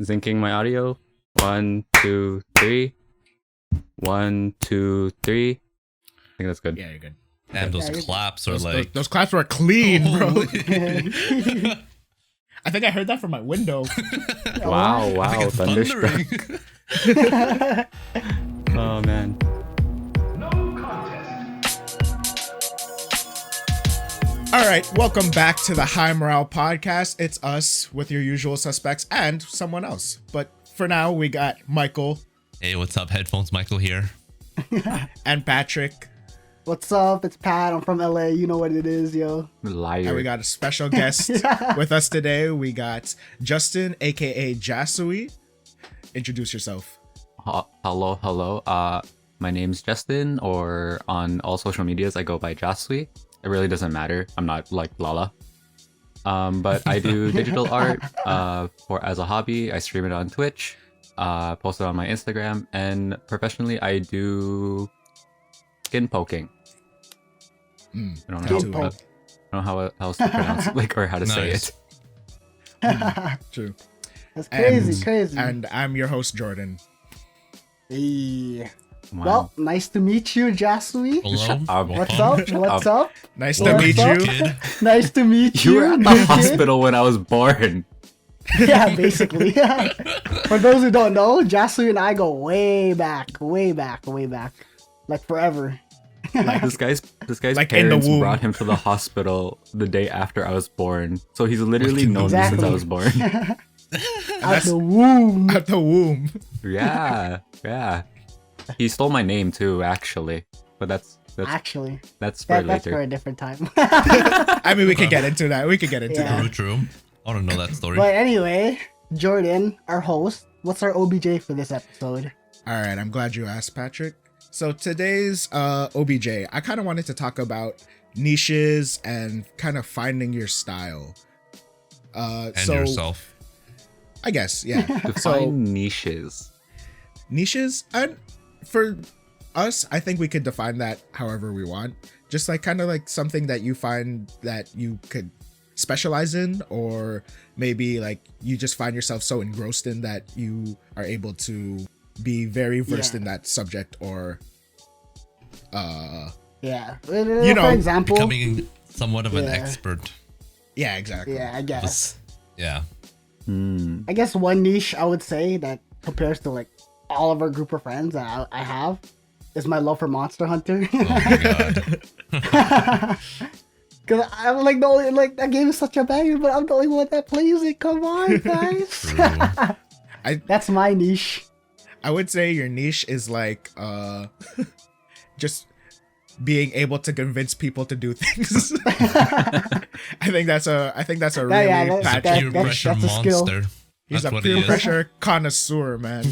Syncing my audio. 1, 2, 3. 1, 2, 3. I think that's good. Yeah, you're good. And those claps are like... Those claps were clean, bro. Holy- I think I heard that from my window. Wow, Like it's thunderstruck. thundering. Oh man. All right, welcome back to the High Morale Podcast. It's us with your usual suspects and someone else. But for now, we got Michael Hey, what's up? Headphones Michael here. and Patrick. What's up? It's Pat. I'm from LA. You know what it is, yo. Liar. And we got a special guest with us today. We got Justin, aka Jasuii. Introduce yourself. Hello. My name's Justin, or on all social medias I go by Jasuii. It really doesn't matter. I'm not like Lala. But I do digital art as a hobby. I stream it on Twitch, post it on my Instagram, and professionally I do skin poking. I don't know how else to pronounce it, like, or how to say Nice. it. True. That's crazy, And- crazy. And I'm your host, Jordan. Hey. Wow. Well, nice to meet you, Jasuii. Hello? What's up? What's up? Nice What's to meet up? you. Kid. Nice to meet you. You were at the new kid. hospital when I was born. Yeah, basically. For those who don't know, Jasuii and I go way back. Like forever. This guy's Like in the parents womb. brought him to the hospital the day after I was born. So he's literally known me since Exactly. I was born. Out the womb. At the womb. Yeah. He stole my name too, actually. But that's Actually, for that's for later. a different time. I mean, we could get into that. Yeah. True. I want to know that story. But anyway, Jordan, our host, what's our OBJ for this episode? All right, I'm glad you asked, Patrick. So today's OBJ, I kind of wanted to talk about niches and kind of finding your style. And so yourself. I guess, yeah. Define So niches. niches, and for us, I think we could define that however we want. Just like kind of like something that you find that you could specialize in, or maybe like you just find yourself so engrossed in that you are able to be very versed Yeah. in that subject, or Yeah. You know, for example. Becoming somewhat of an Yeah. expert. yeah, exactly. Yeah, I guess. Yeah. Hmm. I guess one niche I would say that compares to like all of our group of friends that I have is my love for Monster Hunter. Oh my god. Cause I'm like the only, like, that game is such a banger, but I'm the only one that plays it. Come on, guys. True. That's my niche. I would say your niche is like just being able to convince people to do things. I think that's a really Yeah, Patrick that- Peer that's- pressure that's a skill. monster. He's That's a what peer he is. pressure connoisseur, man.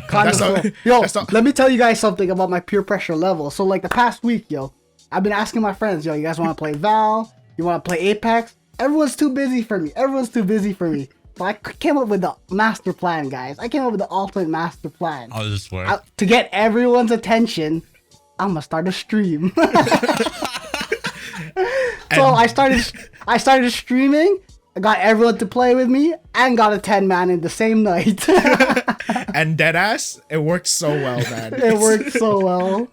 Connoisseur. all- Yo, that's all- let me tell you guys something about my peer pressure level. So like the past week, yo, I've been asking my friends, yo, you guys want to play Val? You want to play Apex? Everyone's too busy for me. But I came up with the master plan, guys. I came up with the ultimate master plan. I'll just swear. To get everyone's attention, I'm gonna start a stream. So I started streaming. I got everyone to play with me and got a 10-man in the same night. And deadass, it worked so well, man. It worked so well.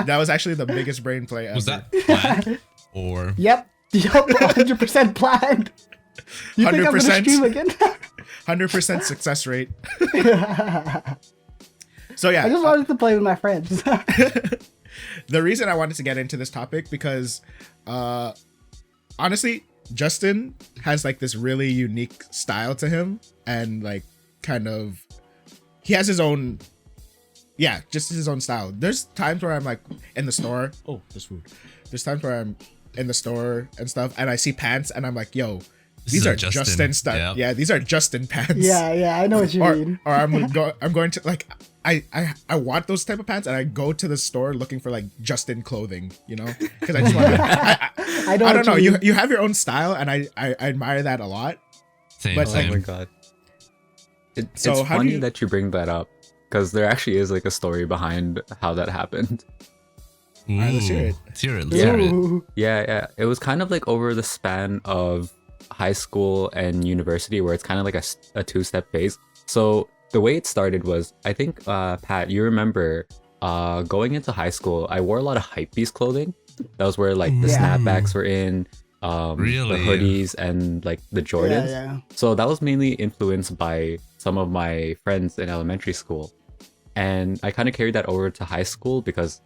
That was actually the biggest brain play ever. Was that planned? Or... Yep, 100% planned. You think I'm gonna 100%? stream again? 100% success rate? So yeah, I just wanted to play with my friends. the reason I wanted to get into this topic because honestly, Justin has like this really unique style to him, and like kind of he has his own, yeah, just his own style. There's times where I'm like in the store, oh, there's food. There's times where I'm in the store and stuff, and I see pants and I'm like, yo, these are Justin stuff. Yep. Yeah, these are Justin pants. yeah, I know what you mean. Or I'm going to like I want those type of pants, and I go to the store looking for like Justin clothing, you know, because I just want to. I don't know. You have your own style, and I admire that a lot. Same, But, Oh same. my god. So It's how do funny you- that you bring that up, because there actually is like a story behind how that happened. Alright, let's hear it. Let's hear it. Let's hear it. Ooh. Yeah. It was kind of like over the span of high school and university, where it's kind of like a two-step phase. So the way it started was, I think, Pat, you remember going into high school, I wore a lot of hypebeast clothing. That was where like the Yeah. snapbacks were in, Really? the hoodies and like the Jordans. Yeah. So that was mainly influenced by some of my friends in elementary school. And I kind of carried that over to high school because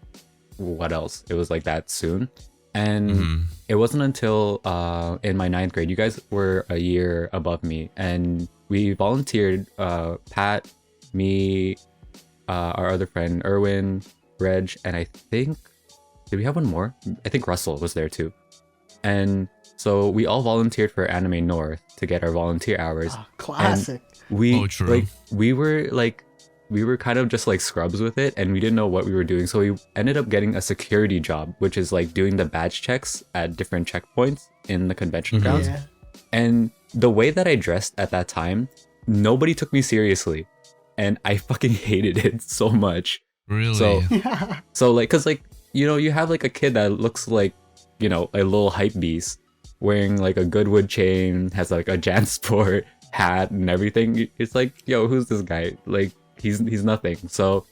what else? It was like that soon. And Mhm. it wasn't until in my ninth grade, you guys were a year above me, and we volunteered, Pat, me, our other friend, Erwin, Reg, and I think, did we have one more? I think Russell was there too. And so we all volunteered for Anime North to get our volunteer hours. Oh, classic. We Oh, true. like we were kind of just like scrubs with it, and we didn't know what we were doing, so we ended up getting a security job, which is like doing the badge checks at different checkpoints in the convention Mhm. grounds. Yeah. And the way that I dressed at that time, nobody took me seriously, and I fucking hated it so much. Really? So so like, cause like, you know, you have like a kid that looks like, you know, a little hype beast wearing like a Goodwood chain, has like a JanSport hat and everything. It's like, yo, who's this guy? Like, he's nothing. So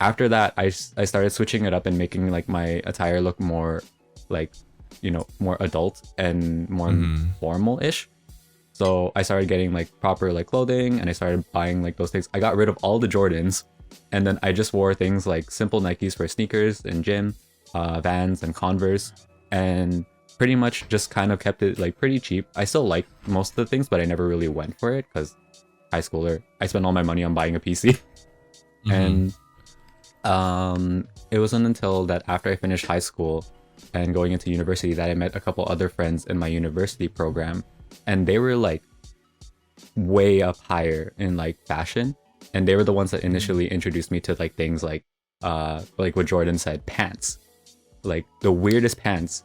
after that, I started switching it up and making like my attire look more like, you know, more adult and more Mhm. formal-ish. So I started getting like proper like clothing, and I started buying like those things. I got rid of all the Jordans, and then I just wore things like simple Nikes for sneakers and gym, Vans and Converse, and pretty much just kind of kept it like pretty cheap. I still like most of the things, but I never really went for it because high schooler, I spent all my money on buying a PC. Mhm. And it wasn't until that after I finished high school and going into university that I met a couple other friends in my university program, and they were like way up higher in like fashion, and they were the ones that initially introduced me to like things like what Jordan said, pants. Like the weirdest pants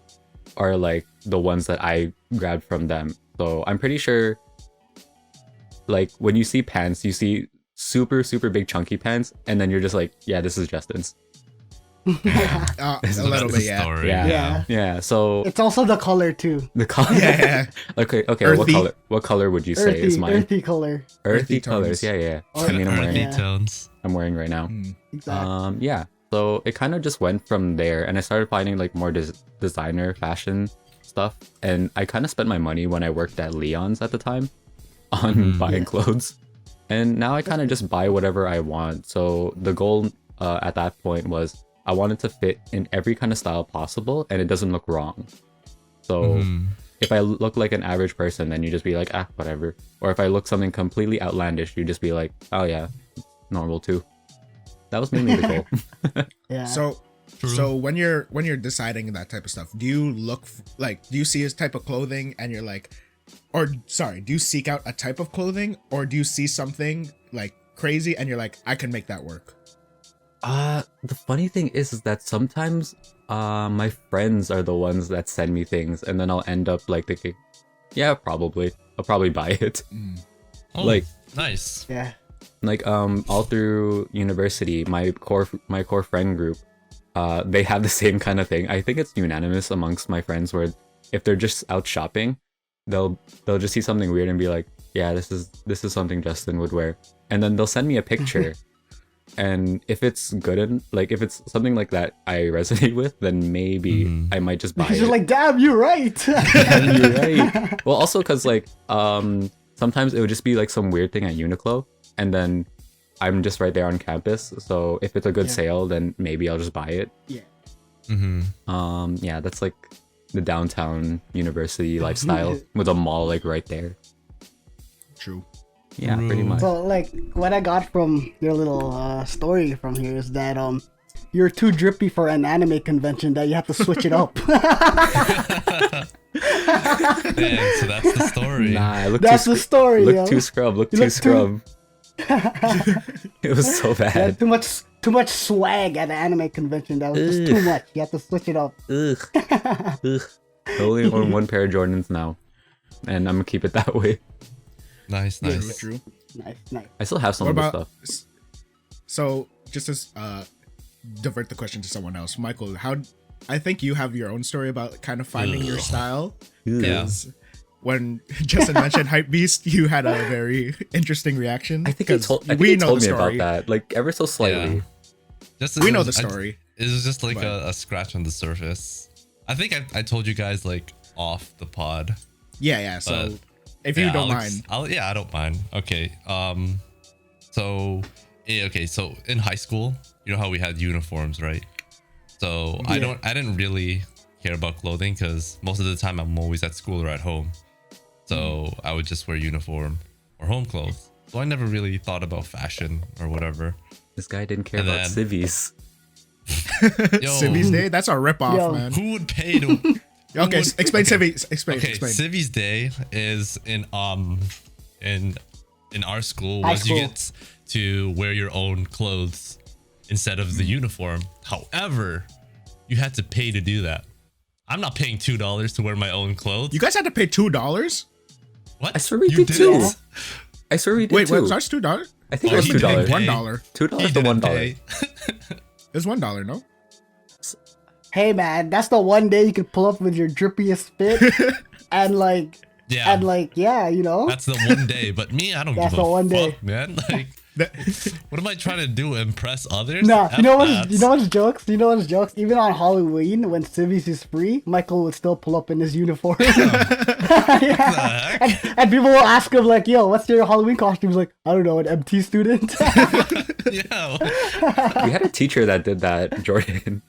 are like the ones that I grabbed from them. So I'm pretty sure like when you see pants, you see super big chunky pants, and then you're just like, yeah, this is Justin's. A So little that's bit, the yeah. story, Yeah. Yeah, so It's also the color too. the color. Yeah. Okay, what Earthy. color? What color would you say is mine? Earthy color. Earthy Earthy colors. tones. Yeah. Or- I mean, I'm wearing. Yeah. Earthy tones. I'm wearing right now. Mm. Exactly. Yeah. So it kind of just went from there, and I started finding like more designer fashion stuff, and I kind of spent my money when I worked at Leon's at the time on Mhm. buying Yeah. clothes, and now I kind of just buy whatever I want. So the goal at that point was I wanted to fit in every kind of style possible, and it doesn't look wrong. So Mhm. if I look like an average person, then you just be like, ah, whatever. Or if I look something completely outlandish, you just be like, oh yeah, normal too. That was mainly the goal. Yeah. So True. so when you're deciding that type of stuff, do you look do you see his type of clothing and you're like, or sorry, do you seek out a type of clothing, or do you see something like crazy and you're like, I can make that work? The funny thing is that sometimes my friends are the ones that send me things, and then I'll end up like thinking, yeah, probably. I'll probably buy it. Oh, like- nice. yeah. Like all through university, my core friend group, they have the same kind of thing. I think it's unanimous amongst my friends where if they're just out shopping, they'll just see something weird and be like, yeah, this is something Justin would wear, and then they'll send me a picture. And if it's good and like if it's something like that I resonate with, then maybe Mhm. I might just buy Because it. you're like, damn, you're right. You're right. Well, also because like sometimes it would just be like some weird thing at Uniqlo, and then I'm just right there on campus. So if it's a good Yeah. sale, then maybe I'll just buy it. Mm-hmm. Yeah, that's like the downtown university lifestyle with a mall like right there. True. Yeah, pretty much. So like what I got from your little story from here is that you're too drippy for an anime convention that you have to switch it up. Man, so that's the story. Nah, I look That's too the story, look yo. too scrub. Look You too look scrub. It was so Yeah, bad. too much swag at the anime convention. That was just Ugh. too much. You have to switch it up. Ugh. Ugh. I only own one pair of Jordans now, and I'm gonna keep it that way. Nice, True. nice. True. Nice. I still have some What of the about stuff. so just to divert the question to someone else, Michael, how I think you have your own story about kind of finding your Ugh. style. Yeah. 'Cause when Justin mentioned hype beast, you had a very interesting reaction. I think he 'cause told, I think we he know told the me about story. that, like ever so slightly. Yeah. Just We know the story. It was just like But- a scratch on the surface. I think I told you guys like off the pod. Yeah. So But- if you Yeah, don't Alex- mind, I don't mind. Okay. So in high school, you know how we had uniforms, right? So I didn't really care about clothing because most of the time I'm always at school or at home. So I would just wear uniform or home clothes. So I never really thought about fashion or whatever. This guy didn't care And about then- civvies. Yo, Civvies Day, that's a ripoff, Yo. man. who would pay to Okay, would- explain okay. Civvies. Explain. Okay, Explain. Civvies Day is in our school High was you school. get to wear your own clothes instead of the uniform. However, you had to pay to do that. I'm not paying $2 to wear my own clothes. You guys had to pay $2. What? I swear we You did too. didn't? I swear we did Wait, too. was ours $2? I think Oh, it was he $2. didn't pay. $1. $2 He to didn't $1. pay. It was $1, no? Hey man, that's the one day you could pull up with your drippiest fit and like Yeah, yeah, you know. that's the one day. But me, I don't That's give a the one day. fuck, man. Like, what am I trying to do? Impress others? Nah, F you know that. what's jokes? You know what's jokes? Even on Halloween, when Civvies is free, Michael would still pull up in his uniform. Yeah. And people will ask him like, "Yo, what's your Halloween costume?" He's like, "I don't know, an MT student." Yeah. We had a teacher that did that, Jordan.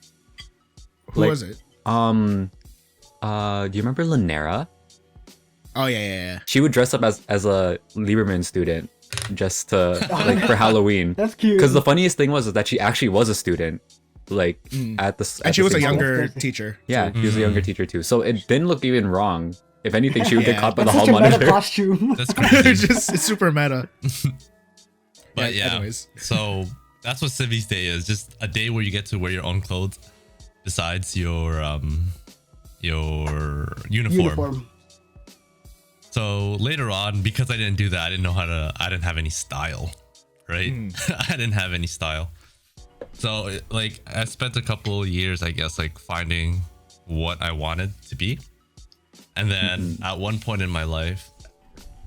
Who Like- was it? Do you remember Lanera? Oh, yeah. She would dress up as a Lieberman student just to like for Halloween. That's cute. Because the funniest thing was that she actually was a student, like at the. And she was a same school. younger That's crazy. teacher. Yeah, she was a younger teacher too. So it didn't look even wrong. If anything, she would get Yeah. caught by the That's hall such a meta monitor. costume. That's it's crazy. just it's super meta. But yeah, anyways. so that's what Civvies Day is. Just a day where you get to wear your own clothes besides your uniform. So later on, because I didn't do that, I didn't have any style, right? I didn't have any style. So like I spent a couple of years, I guess, like finding what I wanted to be. And then at one point in my life,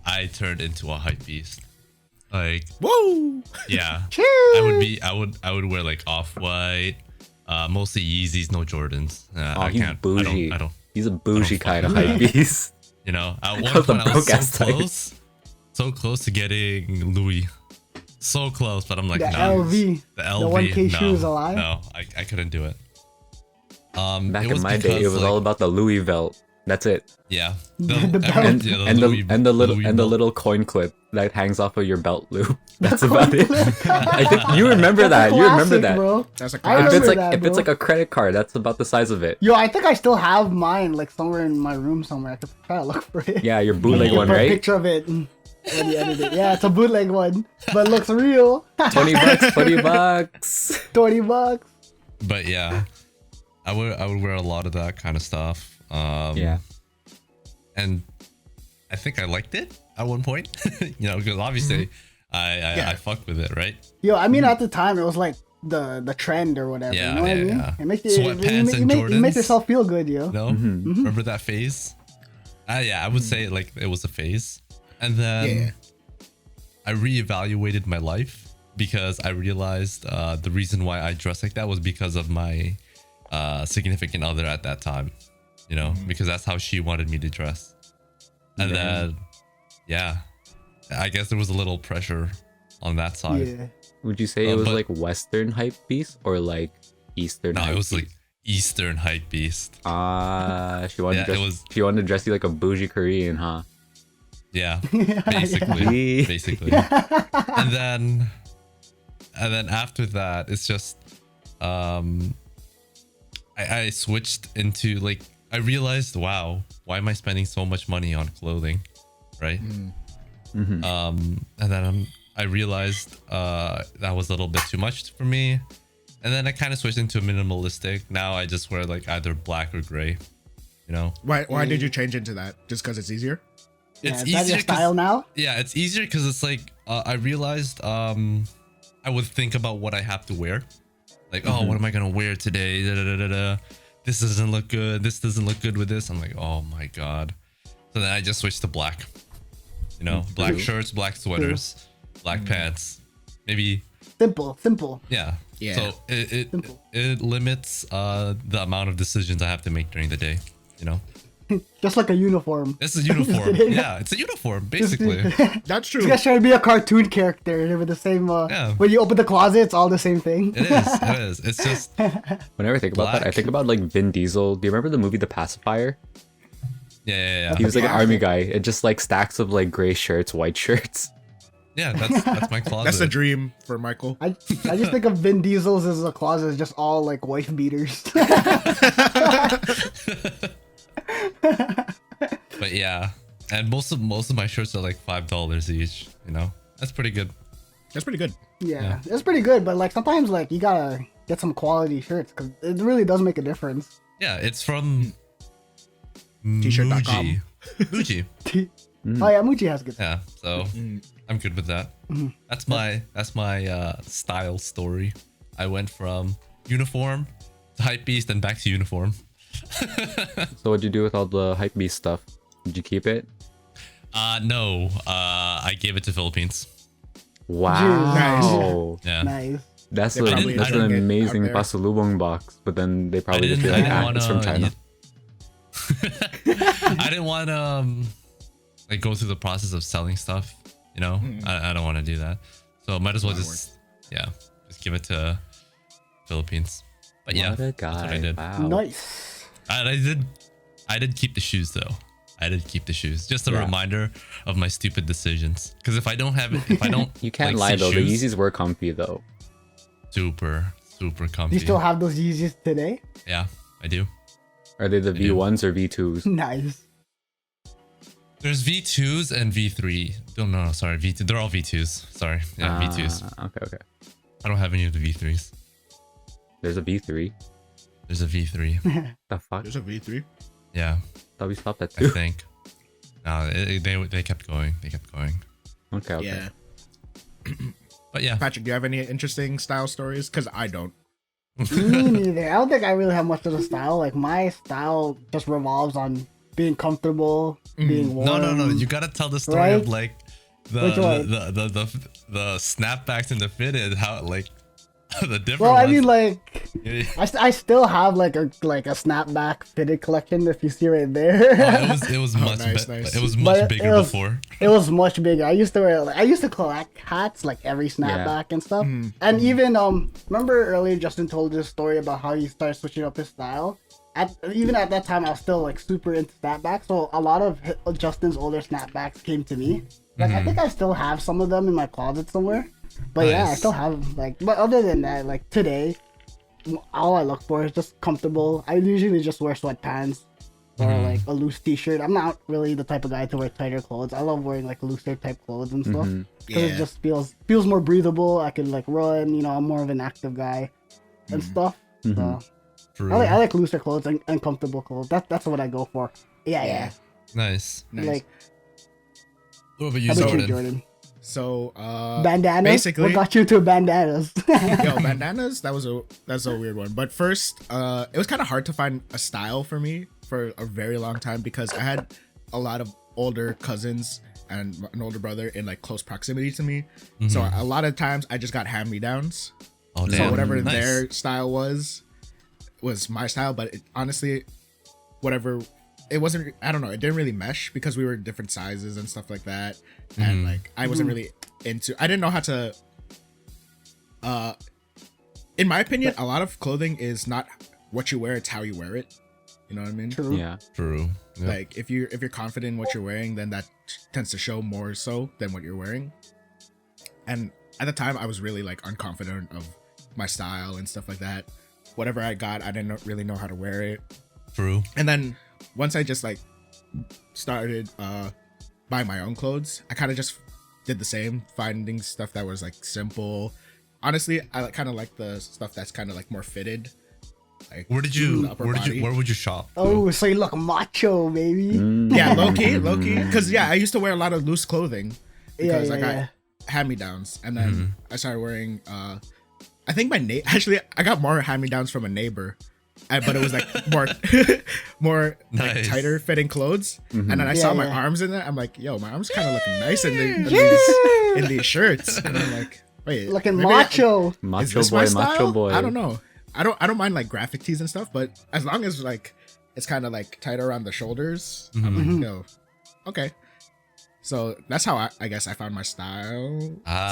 I turned into a hype beast. Like, Whoa! yeah, Cheers. I would wear like off-white, mostly Yeezys, no Jordans. Oh, I he's can't. bougie. I don't. He's a bougie kind of fucking hype beast. You know, at That one was a point I was broke-ass so type. close to getting Louis. So close, but I'm like, The no. LV. The LV, 1K no, shoes alive? No, I couldn't do it. Back it in was my day, it because, was like, all about the Louis belt. That's it. yeah, The everyone- belt. And yeah, and Louis- the Louis belt. little coin clip that hangs off of your belt loop. That's about it. I think you remember that. You remember Classic, that. bro. That's a I If classic. it's remember like that, if it's bro. like a credit card, that's about the size of it. Yo, I think I still have mine, like somewhere in my room somewhere. I could try to look for it. Yeah, your bootleg You one, put a right? picture of it when you edit it. Yeah, it's a bootleg one, but it looks real. $20, $20. $20. But yeah, I would wear a lot of that kind of stuff. Yeah. And I think I liked it at one point, you know, because obviously I fucked with it, right? Yo, I mean, at the time, it was like the trend or whatever. Yeah, you know what I yeah, mean? yeah. It makes you, Sweatpants and you make Jordans. yourself feel good, yo. No, remember that phase? Yeah, I would say like it was a phase, and then Yeah. I reevaluated my life because I realized the reason why I dressed like that was because of my significant other at that time, you know, because that's how she wanted me to dress. And then, yeah, I guess there was a little pressure on that side. Yeah. Would you say it was but- like Western hype beast or like Eastern? No, hype it was like beast? Eastern hype beast. She wanted Yeah, to it dress, was- she wanted to dress you like a bougie Korean, huh? Yeah, Yeah. basically. And then after that, it's just I switched into like I realized, wow, why am I spending so much money on clothing, right? Mhm. And then I realized that was a little bit too much for me, and then I kind of switched into minimalistic. Now I just wear like either black or gray, you know. Why did you change into that? Just because it's easier? Yeah, It's is that your 'cause- style now? Yeah, it's easier because it's like I realized I would think about what I have to wear. Like, oh, what am I gonna wear today? Da, da, da, da, da. This doesn't look good. This doesn't look good with this. I'm like, oh my god. So then I just switched to black. You know, black True. shirts, black sweaters, black pants. Maybe Simple. yeah. Yeah. So it Simple. it limits the amount of decisions I have to make during the day. You know, Just like a uniform. it's a uniform. kidding. Yeah, it's a uniform basically. That's true. This guy's trying to be a cartoon character with the same. Yeah. When you open the closet, it's all the same thing. It is. It is. It's just Whenever I think about that, I Black. think about like Vin Diesel. Do you remember the movie The Pacifier? yeah. He was like an Yeah. army guy. It just like stacks of like gray shirts, white shirts. Yeah, that's my closet. That's the dream for Michael. I just think of Vin Diesel's as a closet, just all like wife beaters. But yeah, and most of my shirts are like $5 each. You know, that's pretty good. That's pretty good. Yeah, it's pretty good, but like sometimes like you gotta get some quality shirts because it really does make a difference. Yeah, it's from T-shirt.com. Muji. Muji. Oh yeah, Muji has good. Yeah, so I'm good with that. That's my style story. I went from uniform to hype beast and back to uniform. So what'd you do with all the hype beast stuff? Did you keep it? No, I gave it to Philippines. Wow. Yeah. Nice. That's They probably that's didn't an get out amazing there. pasalubong box, but then they I probably just didn't, be I like, didn't it's from China. I didn't want to like go through the process of selling stuff. You know, I don't want to do that. So might as well Not just just give it to Philippines. But yeah, What a that's what I guy. did. Wow. Nice. I did keep the shoes though. I did keep the shoes. Just a Yeah. reminder of my stupid decisions. Because if I don't have it, if I don't, You can't like, lie see though. The shoes, Yeezys were comfy though. super Do comfy. you still have those Yeezys today? Yeah, I do. Are they the do. V1s or V2s? Nice. There's V2s and V3. No, sorry, V2. They're all V2s. Sorry, yeah, V2s. Okay. I don't have any of the V3s. There's a V3. There's a V3. The fuck? There's a V3. Yeah, Thought we stopped at I 2. think. No, they kept going. They kept going. Okay. Yeah. But yeah, Patrick, do you have any interesting style stories? Because I don't. Me neither. I don't think I really have much of a style. Like my style just revolves on being comfortable, being warm. no. You gotta tell the story Right? of like Which one? the snapbacks and the fitted. How like the different. Well, I ones. mean, like Yeah. I still have like a snapback fitted collection. If you see right there, It was much nice, be- nice. it was But much it bigger was- before. it was much bigger. I used to collect hats like every snapback and stuff. And even remember earlier Justin told this story about how he started switching up his style. Even at that time, I was still like super into snapbacks. So a lot of Justin's older snapbacks came to me. Like I think I still have some of them in my closet somewhere. But yeah, I Nice. still have like. But other than that, like today, all I look for is just comfortable. I usually just wear sweatpants or like a loose t-shirt. I'm not really the type of guy to wear tighter clothes. I love wearing like looser type clothes and stuff because it Yeah. just feels more breathable. I can like run. You know, I'm more of an active guy and stuff. So True. I like looser clothes and comfortable clothes. That's what I go for. Yeah. Nice. Nice. Like, What about you, how about you, Jordan? Jordan? So, Bandanas. basically- What got you to bandanas? yo, bandanas. That's a weird one. But first, it was kind of hard to find a style for me for a very long time because I had a lot of older cousins and an older brother in like close proximity to me. So a lot of times I just got hand-me-downs. Oh, So damn. whatever Nice. their style was my style. But honestly, whatever. It wasn't. I don't know. It didn't really mesh because we were different sizes and stuff like that. And like I wasn't really into. I didn't know how to. In my opinion, a lot of clothing is not what you wear; it's how you wear it. You know what I mean? True. Yeah. True. Yep. Like if you're confident in what you're wearing, then that tends to show more so than what you're wearing. And at the time, I was really like unconfident of my style and stuff like that. Whatever I got, I didn't really know how to wear it. True. And then once I just like started buying my own clothes, I kind of just did the same, finding stuff that was like simple. Honestly, I kind of like the stuff that's kind of like more fitted. Like Where did the you upper where did body. you where would you shop? Oh, so you look macho, baby. Yeah, low key, because I used to wear a lot of loose clothing Yeah, because yeah, I got yeah. hand-me-downs, and then I started wearing. I think my actually I got more hand-me-downs from a neighbor but it was like more like Nice. tighter fitting clothes. Mhm. And then I Yeah, saw my yeah. arms in it. I'm like, yo, my arms kind of looking nice in these shirts. And I'm like, wait, Looking maybe macho. is Macho this my boy, style? macho boy. I don't know. I don't mind like graphic tees and stuff, but as long as like it's kind of like tighter around the shoulders, I'm Mhm. like, yo, okay. So that's how I guess I found my style.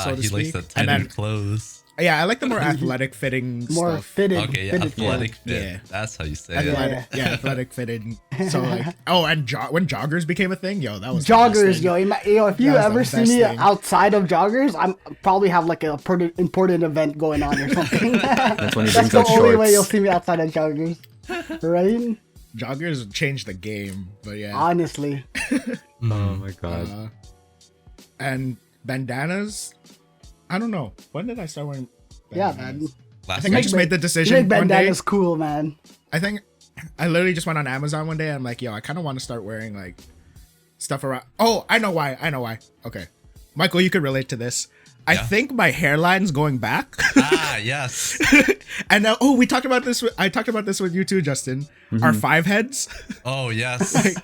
so to He likes speak. the And tighter then, clothes. yeah, I like the more athletic fitting More stuff. fitted. Okay, yeah, fitted athletic fit. Yeah. That's how you say it. Athletic, yeah, athletic fitted. So like, oh, and when joggers became a thing, yo, that was the best Joggers, thing. yo, if you That was the ever see best me thing. outside of joggers, I'm probably have like a pretty important event going on or something. That's when he That's brings the out only way you'll shorts. see me outside of joggers, right? Joggers changed the game, but yeah. Honestly, Oh my god. And bandanas, I don't know. When did I start wearing? yeah, bandanas? man. I Last think I week. just made the You decision make one day. bandanas cool, man. I think I literally just went on Amazon one day. And I'm like, yo, I kind of want to start wearing like stuff around. Oh, I know why. Okay, Michael, you could relate to this. I Yeah. think my hairline's going back. Yes. And now, oh, we talked about this. I talked about this with you too, Justin. Our 5 heads. Oh, yes. Like,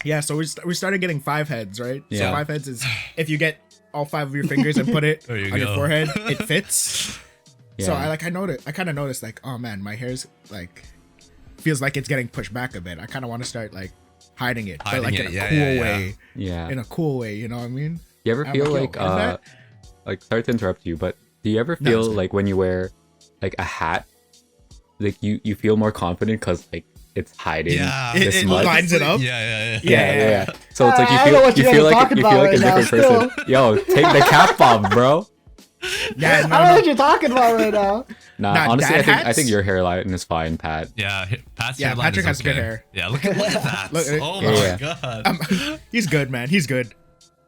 yeah, so we started getting 5 heads, right? So Yeah. 5 heads is if you get all 5 of your fingers and put it There you on your go. forehead, it fits. So Yeah. I kind of noticed like, oh man, my hair's like feels like it's getting pushed back a bit. I kind of want to start like hiding it, but Hiding like it, in a yeah, cool yeah, yeah. way. Yeah. In a cool way, you know what I mean? You ever I'm feel like, yo, like isn't that- like sorry to interrupt you, but do you ever No, feel it's fine. like when you wear like a hat, like you feel more confident because like it's hiding Yeah. the It smut? lines it up. Yeah. Yeah. So it's like I know what you you feel guys are like talking you feel about like a right different person. Yo, take the cap off, bro. Yeah, I don't know no, what you're talking about right now. Nah, Nah, honestly, dad I hats? think your hairline is fine, Pat. Yeah, Pat's Yeah, hairline Patrick is has good okay. hair. Yeah, look at that. Look, Oh yeah, my yeah. god. he's good, man. He's good.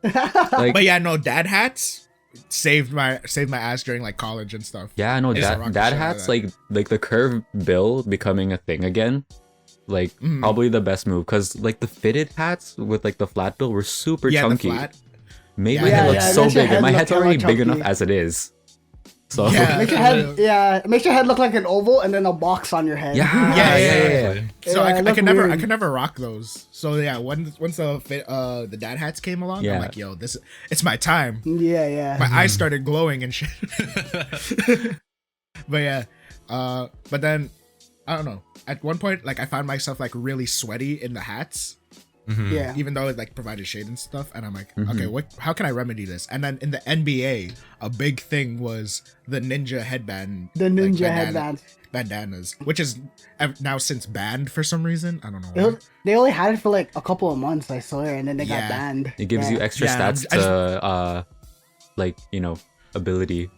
Like, But yeah, no, dad hats saved my ass during like college and stuff. yeah, no, I used to rock the dad shit out of hats that. like the curved bill becoming a thing again. Like Mhm. probably the best move because like the fitted hats with like the flat bill were super Yeah, chunky. the flat. Made my Yeah, head look yeah, it so makes your big, head and my look head's already hella big enough chunky. as it is. So Yeah. Makes your head, yeah, it makes your head look like an oval and then a box on your head. yeah, Yeah. So Yeah, it I looked could never weird. I could never rock those. So yeah, once the dad hats came along, Yeah. I'm like, yo, it's my time. yeah. My eyes started glowing and shit. But yeah, but then I don't know. At one point, like I found myself like really sweaty in the hats, Yeah. even though it like provided shade and stuff. And I'm like, Mhm. okay, how can I remedy this? And then in the NBA, a big thing was the ninja headband, The like, ninja bandana- headband. bandanas, which is now since banned for some reason. I don't know. They, Why. they only had it for like a couple of months, I swear, and then they got Yeah. banned. it gives Yeah. you extra Yeah, stats I just- to like ability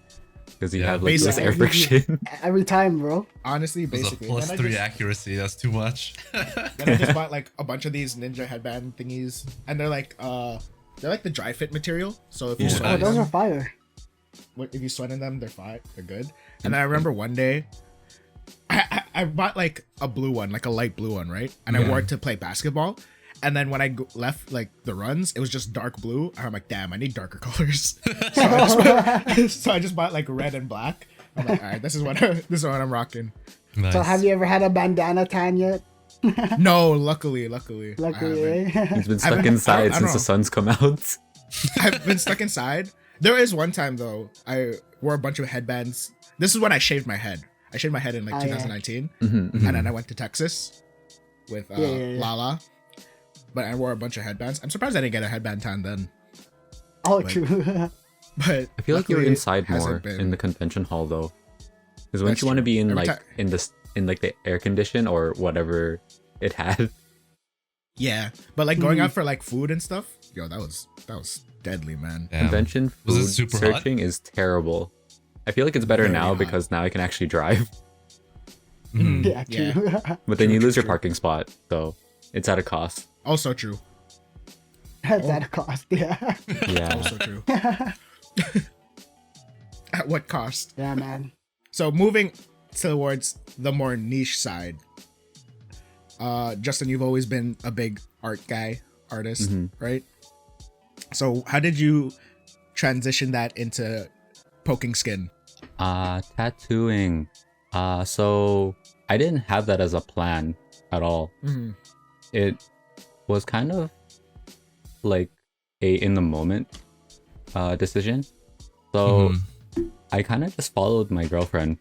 because you Yeah, have like less basically. air friction. Every time, bro. Honestly, It was a basically. plus Then I 3 just- accuracy. That's too much. Then I just bought like a bunch of these ninja headband thingies, and they're like the dry fit material. So if you Yeah. sweat Oh, in those them, are fire. if you sweat in them, they're fine, they're good. And then I remember one day, I bought like a blue one, like a light blue one, right? And I Yeah. wore it to play basketball. And then when I left like the runs, it was just dark blue. And I'm like, damn, I need darker colors. So I just bought like red and black. I'm like, all right, this is what I'm rocking. Nice. So have you ever had a bandana tan yet? No, luckily, I Luckily, haven't. eh? He's been I stuck haven't- inside I don't since the know. sun's come out. I've been stuck inside. There is one time though, I wore a bunch of headbands. This is when I shaved my head. I shaved my head in like Oh, yeah. 2019, Mhm, mhm. and then I went to Texas with Yeah. Lala. But I wore a bunch of headbands. I'm surprised I didn't get a headband tan then. Oh, Like, true. But I feel like you were luckily, inside it hasn't more been. in the convention hall though, because That's once you want to true. be in Every like ti- in like the air condition or whatever it had. Yeah, but like going Mhm. out for like food and stuff, yo, that was deadly, man. Damn. Convention Was it food super hot? searching is terrible. I feel like it's better Very now hot. because now I can actually drive, Mhm. Yeah, true. but then True, you true, lose your true. parking spot, so it's at a cost. Also true. That's at a cost. Yeah. Yeah. Also true. At what cost? Yeah, man. So moving towards the more niche side. Justin, you've always been a big artist, Mhm. right? So how did you transition that into poking skin? Tattooing. So I didn't have that as a plan at all. Mhm. It was kind of like a in the moment decision. So I kind of just followed my girlfriend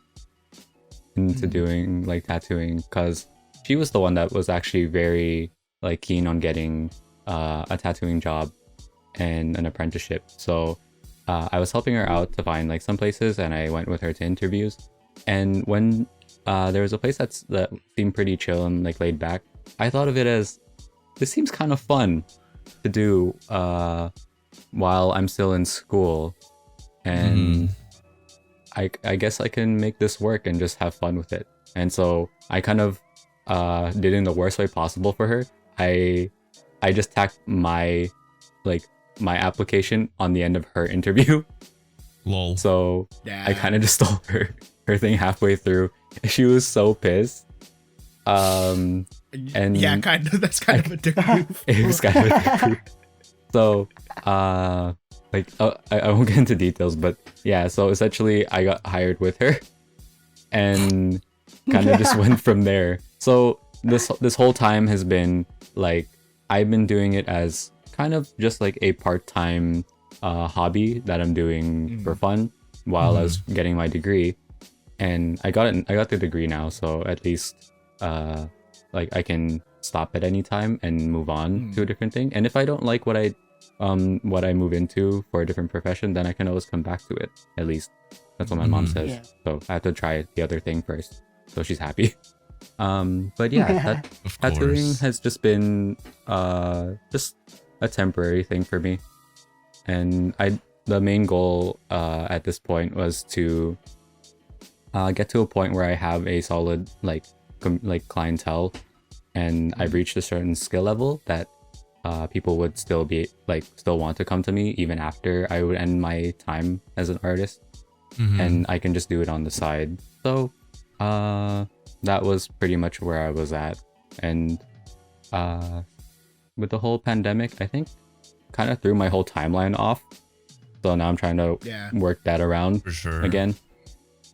into doing like tattooing because she was the one that was actually very like keen on getting a tattooing job and an apprenticeship. So I was helping her out to find like some places, and I went with her to interviews. And when there was a place that seemed pretty chill and like laid back, I thought of it as, this seems kind of fun to do while I'm still in school, and I guess I can make this work and just have fun with it. And so I kind of did it in the worst way possible for her. I just tacked my application on the end of her interview. Lol. So Yeah. I kind of just stole her thing halfway through. She was so pissed. And yeah, kind of. That's kind of a dick move. it was kind of a dick move. So I won't get into details, but yeah, so essentially I got hired with her and kind of just went from there. So this whole time has been like, I've been doing it as kind of just like a part-time hobby that I'm doing for fun while I was getting my degree. And I got the degree now, so at least like I can stop at any time and move on to a different thing. And if I don't like what I move into for a different profession, then I can always come back to it. At least that's what my mom says. Yeah. So I have to try the other thing first, so she's happy. But yeah, Of tattooing course. has just been just a temporary thing for me. And the main goal at this point was to get to a point where I have a solid like clientele, and I've reached a certain skill level that people would still want to come to me even after I would end my time as an artist, and I can just do it on the side. So that was pretty much where I was at. And with the whole pandemic, I think kind of threw my whole timeline off. So now I'm trying to work that around For sure. again.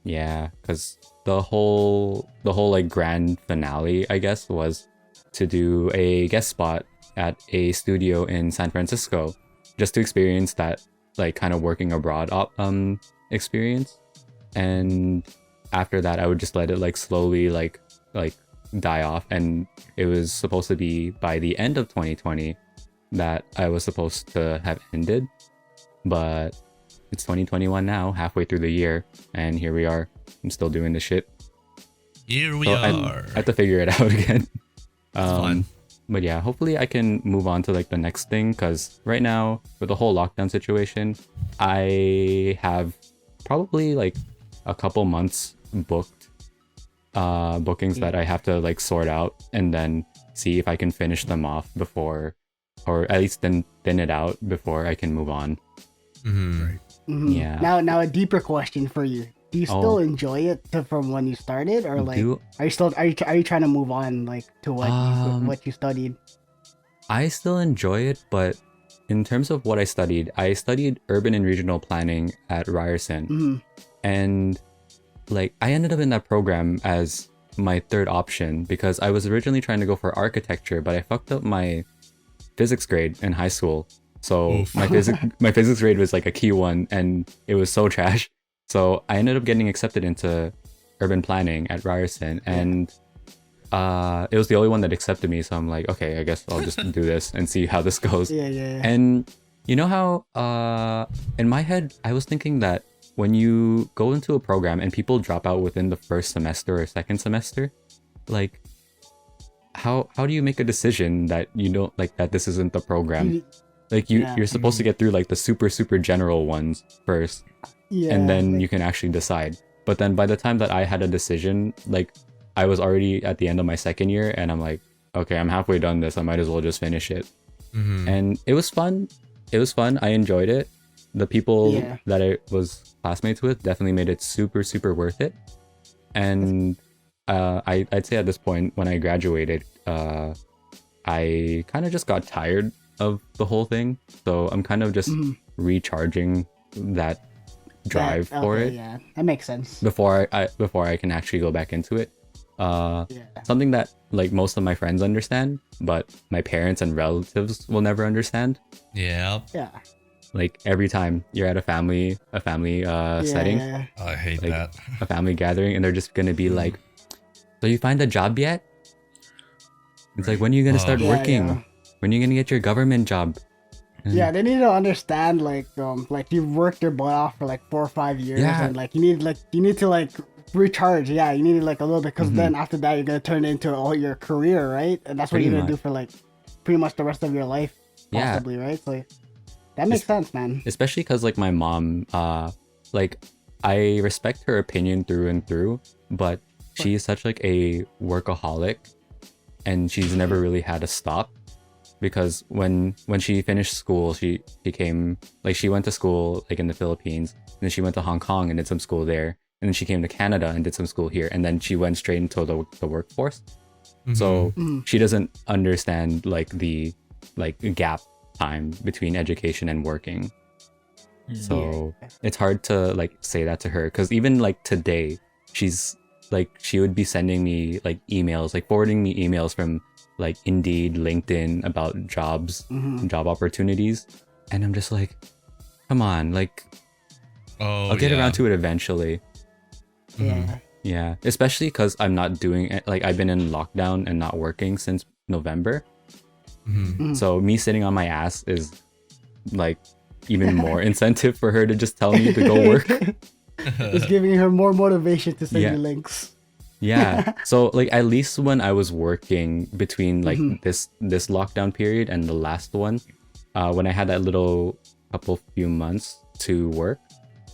Yeah, because the whole like grand finale, I guess, was to do a guest spot at a studio in San Francisco, just to experience that like kind of working abroad experience. And after that, I would just let it like slowly like die off. And it was supposed to be by the end of 2020 that I was supposed to have ended, but it's 2021 now, halfway through the year, and here we are. I'm still doing this shit. Here we So are. I have to figure it out again. fun. But yeah, hopefully I can move on to like the next thing, because right now with the whole lockdown situation, I have probably like a couple months booked bookings that I have to like sort out and then see if I can finish them off before, or at least then thin it out before I can move on. Yeah. Now a deeper question for you. Do you still enjoy it from when you started, or like are you trying to move on like to what you studied? I still enjoy it, but in terms of what I studied urban and regional planning at Ryerson. And like I ended up in that program as my third option because I was originally trying to go for architecture, but I fucked up my physics grade in high school. So my physics grade was like a key one, and it was so trash. So I ended up getting accepted into urban planning at Ryerson, and it was the only one that accepted me. So I'm like, okay, I guess I'll just do this and see how this goes. Yeah. And you know how in my head I was thinking that when you go into a program and people drop out within the first semester or second semester, like how do you make a decision that you don't like that this isn't the program? Like you're supposed to get through like the super general ones first, and then you can actually decide. But then by the time that I had a decision, like I was already at the end of my second year, and I'm like, okay, I'm halfway done this. I might as well just finish it. And it was fun. I enjoyed it. The people that I was classmates with definitely made it super worth it. And I'd say at this point when I graduated, I kind of just got tired of the whole thing. So I'm kind of just recharging that drive for it. Yeah, that makes sense. Before I can actually go back into it. something that like most of my friends understand, but my parents and relatives will never understand. Yeah. Yeah. Like every time you're at a family setting, Yeah. I hate like that. a family gathering, and they're just gonna be like, "So you find a job yet?" It's like, when are you gonna start Yeah, working? yeah. When are you gonna get your government job? Yeah, they need to understand like you've worked your butt off for like 4 or 5 years, Yeah. and like you need to like recharge. Yeah, you need like a little bit, because Mm-hmm. then after that you're gonna turn it into all your career, right? And that's what Pretty you're gonna do much. for like pretty much the rest of your life, Yeah. possibly, right? So that makes sense, man. Especially because like my mom, like I respect her opinion through and through, but she is such like a workaholic, and she's never really had to stop. Because when she finished school, she came, like she went to school like in the Philippines, and then she went to Hong Kong and did some school there, and then she came to Canada and did some school here, and then she went straight into the workforce. So she doesn't understand like the like gap time between education and working. So it's hard to like say that to her, because even like today, she's like, she would be sending me like emails, like forwarding me emails from like Indeed, LinkedIn about jobs, job opportunities, and I'm just like, come on, like I'll get around to it eventually. Yeah. Yeah, especially because I'm not doing it. Like I've been in lockdown and not working since November. So me sitting on my ass is like even more incentive for her to just tell me to go work. It's giving her more motivation to send Yeah. you links. Yeah. So like at least when I was working between like this lockdown period and the last one, when I had that little few months to work,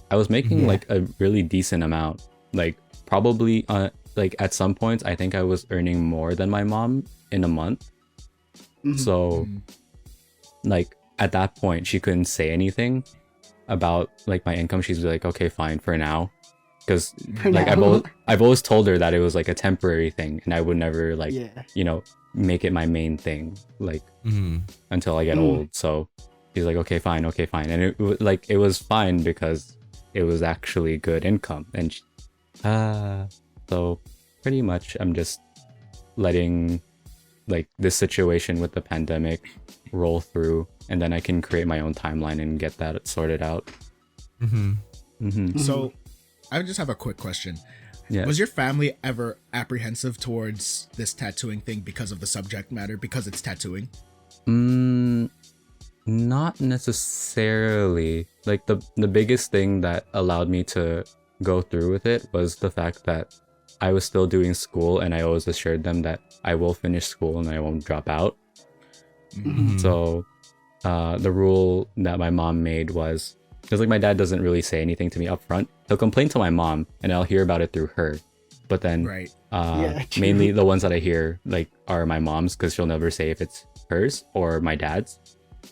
I was making like a really decent amount. Like probably like at some points I think I was earning more than my mom in a month. So like at that point she couldn't say anything about like my income. She's like, okay, fine for now. Because like now. I've always told her that it was like a temporary thing, and I would never like Yeah. you know, make it my main thing like until I get old. So she's like, okay, fine, and it was fine because it was actually good income. And so pretty much I'm just letting like this situation with the pandemic roll through, and then I can create my own timeline and get that sorted out. So I just have a quick question. Yeah. Was your family ever apprehensive towards this tattooing thing because of the subject matter, because it's tattooing? Not necessarily. Like the biggest thing that allowed me to go through with it was the fact that I was still doing school, and I always assured them that I will finish school and I won't drop out. So the rule that my mom made was, because like my dad doesn't really say anything to me up front. He'll complain to my mom and I'll hear about it through her. But then Right. Yeah, true. mainly the ones that I hear like are my mom's, because she'll never say if it's hers or my dad's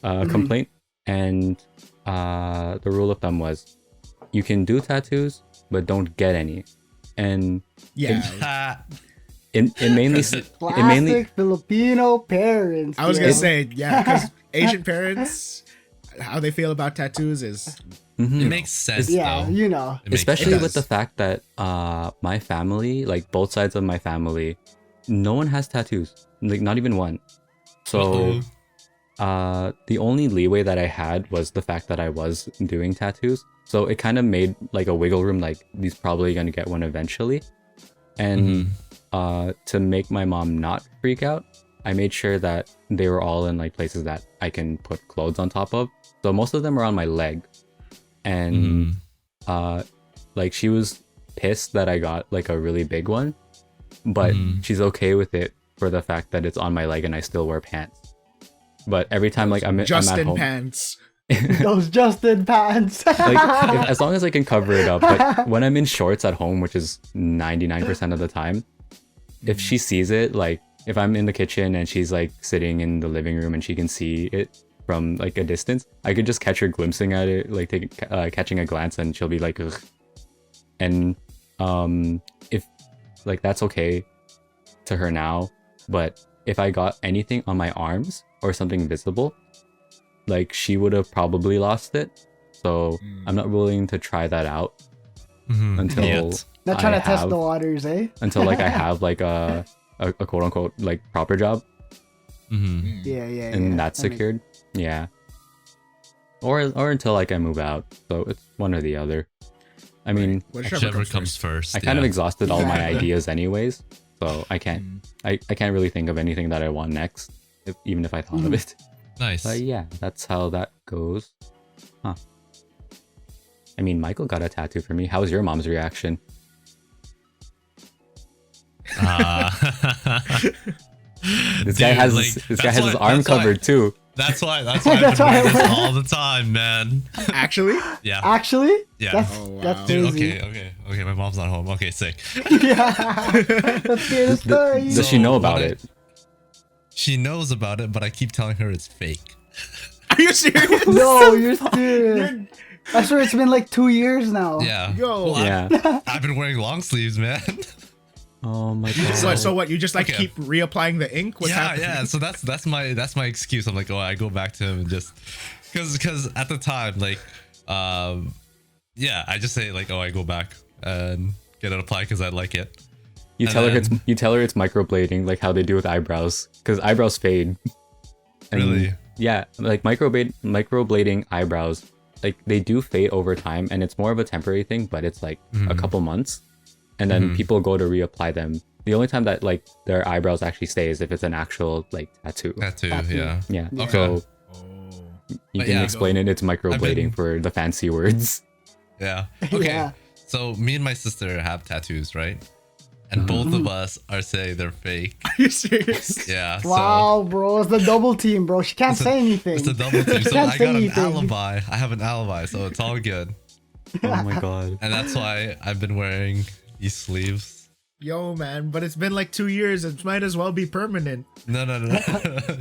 complaint. And the rule of thumb was, you can do tattoos but don't get any. And Yeah. it mainly Classic Filipino parents. I was yo. gonna say, yeah, because Asian parents, how they feel about tattoos is It makes sense Yeah, though. you know. It makes especially sense. with the fact that my family, like both sides of my family, no one has tattoos, like not even one. So the only leeway that I had was the fact that I was doing tattoos. So it kind of made like a wiggle room, like he's probably gonna get one eventually. And to make my mom not freak out, I made sure that they were all in like places that I can put clothes on top of. So most of them are on my leg. And like she was pissed that I got like a really big one, but she's okay with it for the fact that it's on my leg and I still wear pants. But every time like I'm at Justin home, pants. Those Justin pants. like as long as I can cover it up. But when I'm in shorts at home, which is 99% of the time, if she sees it, like if I'm in the kitchen and she's like sitting in the living room and she can see it from like a distance, I could just catch her glimpsing at it, like catching a glance, and she'll be like, ugh. And if like that's okay to her now, but if I got anything on my arms or something visible, like she would have probably lost it. So I'm not willing to try that out. until Yet. Not trying I to test have- the waters, eh? until like I have like a quote unquote like proper job Mm-hmm. Yeah, and that's that makes- secured. Yeah. Or until like I move out. So it's one or the other. I mean, Whichever comes first. I kind of yeah. exhausted all my Exactly. ideas anyways, so I can't I can't really think of anything that I want next, even if I thought of it. Nice. But yeah, that's how that goes. Huh. I mean, Michael got a tattoo for me. How was your mom's reaction? This guy has his arm covered too. That's why I've been That's why I wearing this went- all the time, man. Actually, Yeah. Actually, Yeah. that's Oh, wow. that's Dude, crazy. okay. My mom's not home. Okay, sick. Yeah, let's hear the story. Does she know So, about what I- it? She knows about it, but I keep telling her it's fake. are you serious? No, you're serious. I swear it's been like 2 years now. Yeah. Yo. Well, Yeah. I've been wearing long sleeves, man. Oh my god. So what? You just like Okay. keep reapplying the ink? What's happening? Yeah. So that's my excuse. I'm like, oh, I go back to him and just because at the time, like, yeah, I just say like, oh, I go back and get it applied because I like it. You And tell her then- it's microblading, like how they do with eyebrows, because eyebrows fade. And Really? Yeah, like microblading eyebrows, like they do fade over time, and it's more of a temporary thing, but it's like a couple months, and then people go to reapply them. The only time that like their eyebrows actually stay is if it's an actual like tattoo. Tattoo, Tattoo. yeah. Yeah. Okay. So Oh. you But can yeah. explain it. It's microblading been- for the fancy words. Yeah. Okay. Yeah. So me and my sister have tattoos, right? And both of us are saying they're fake. Are you serious? Yeah. Wow, bro, it's the double team, bro. She can't It's a- say anything. So it's a double team. So Can't I say got an anything. alibi. I have an alibi, so it's all good. Oh my god. And that's why I've been wearing these sleeves. Yo, man, but it's been like 2 years. It might as well be permanent. No.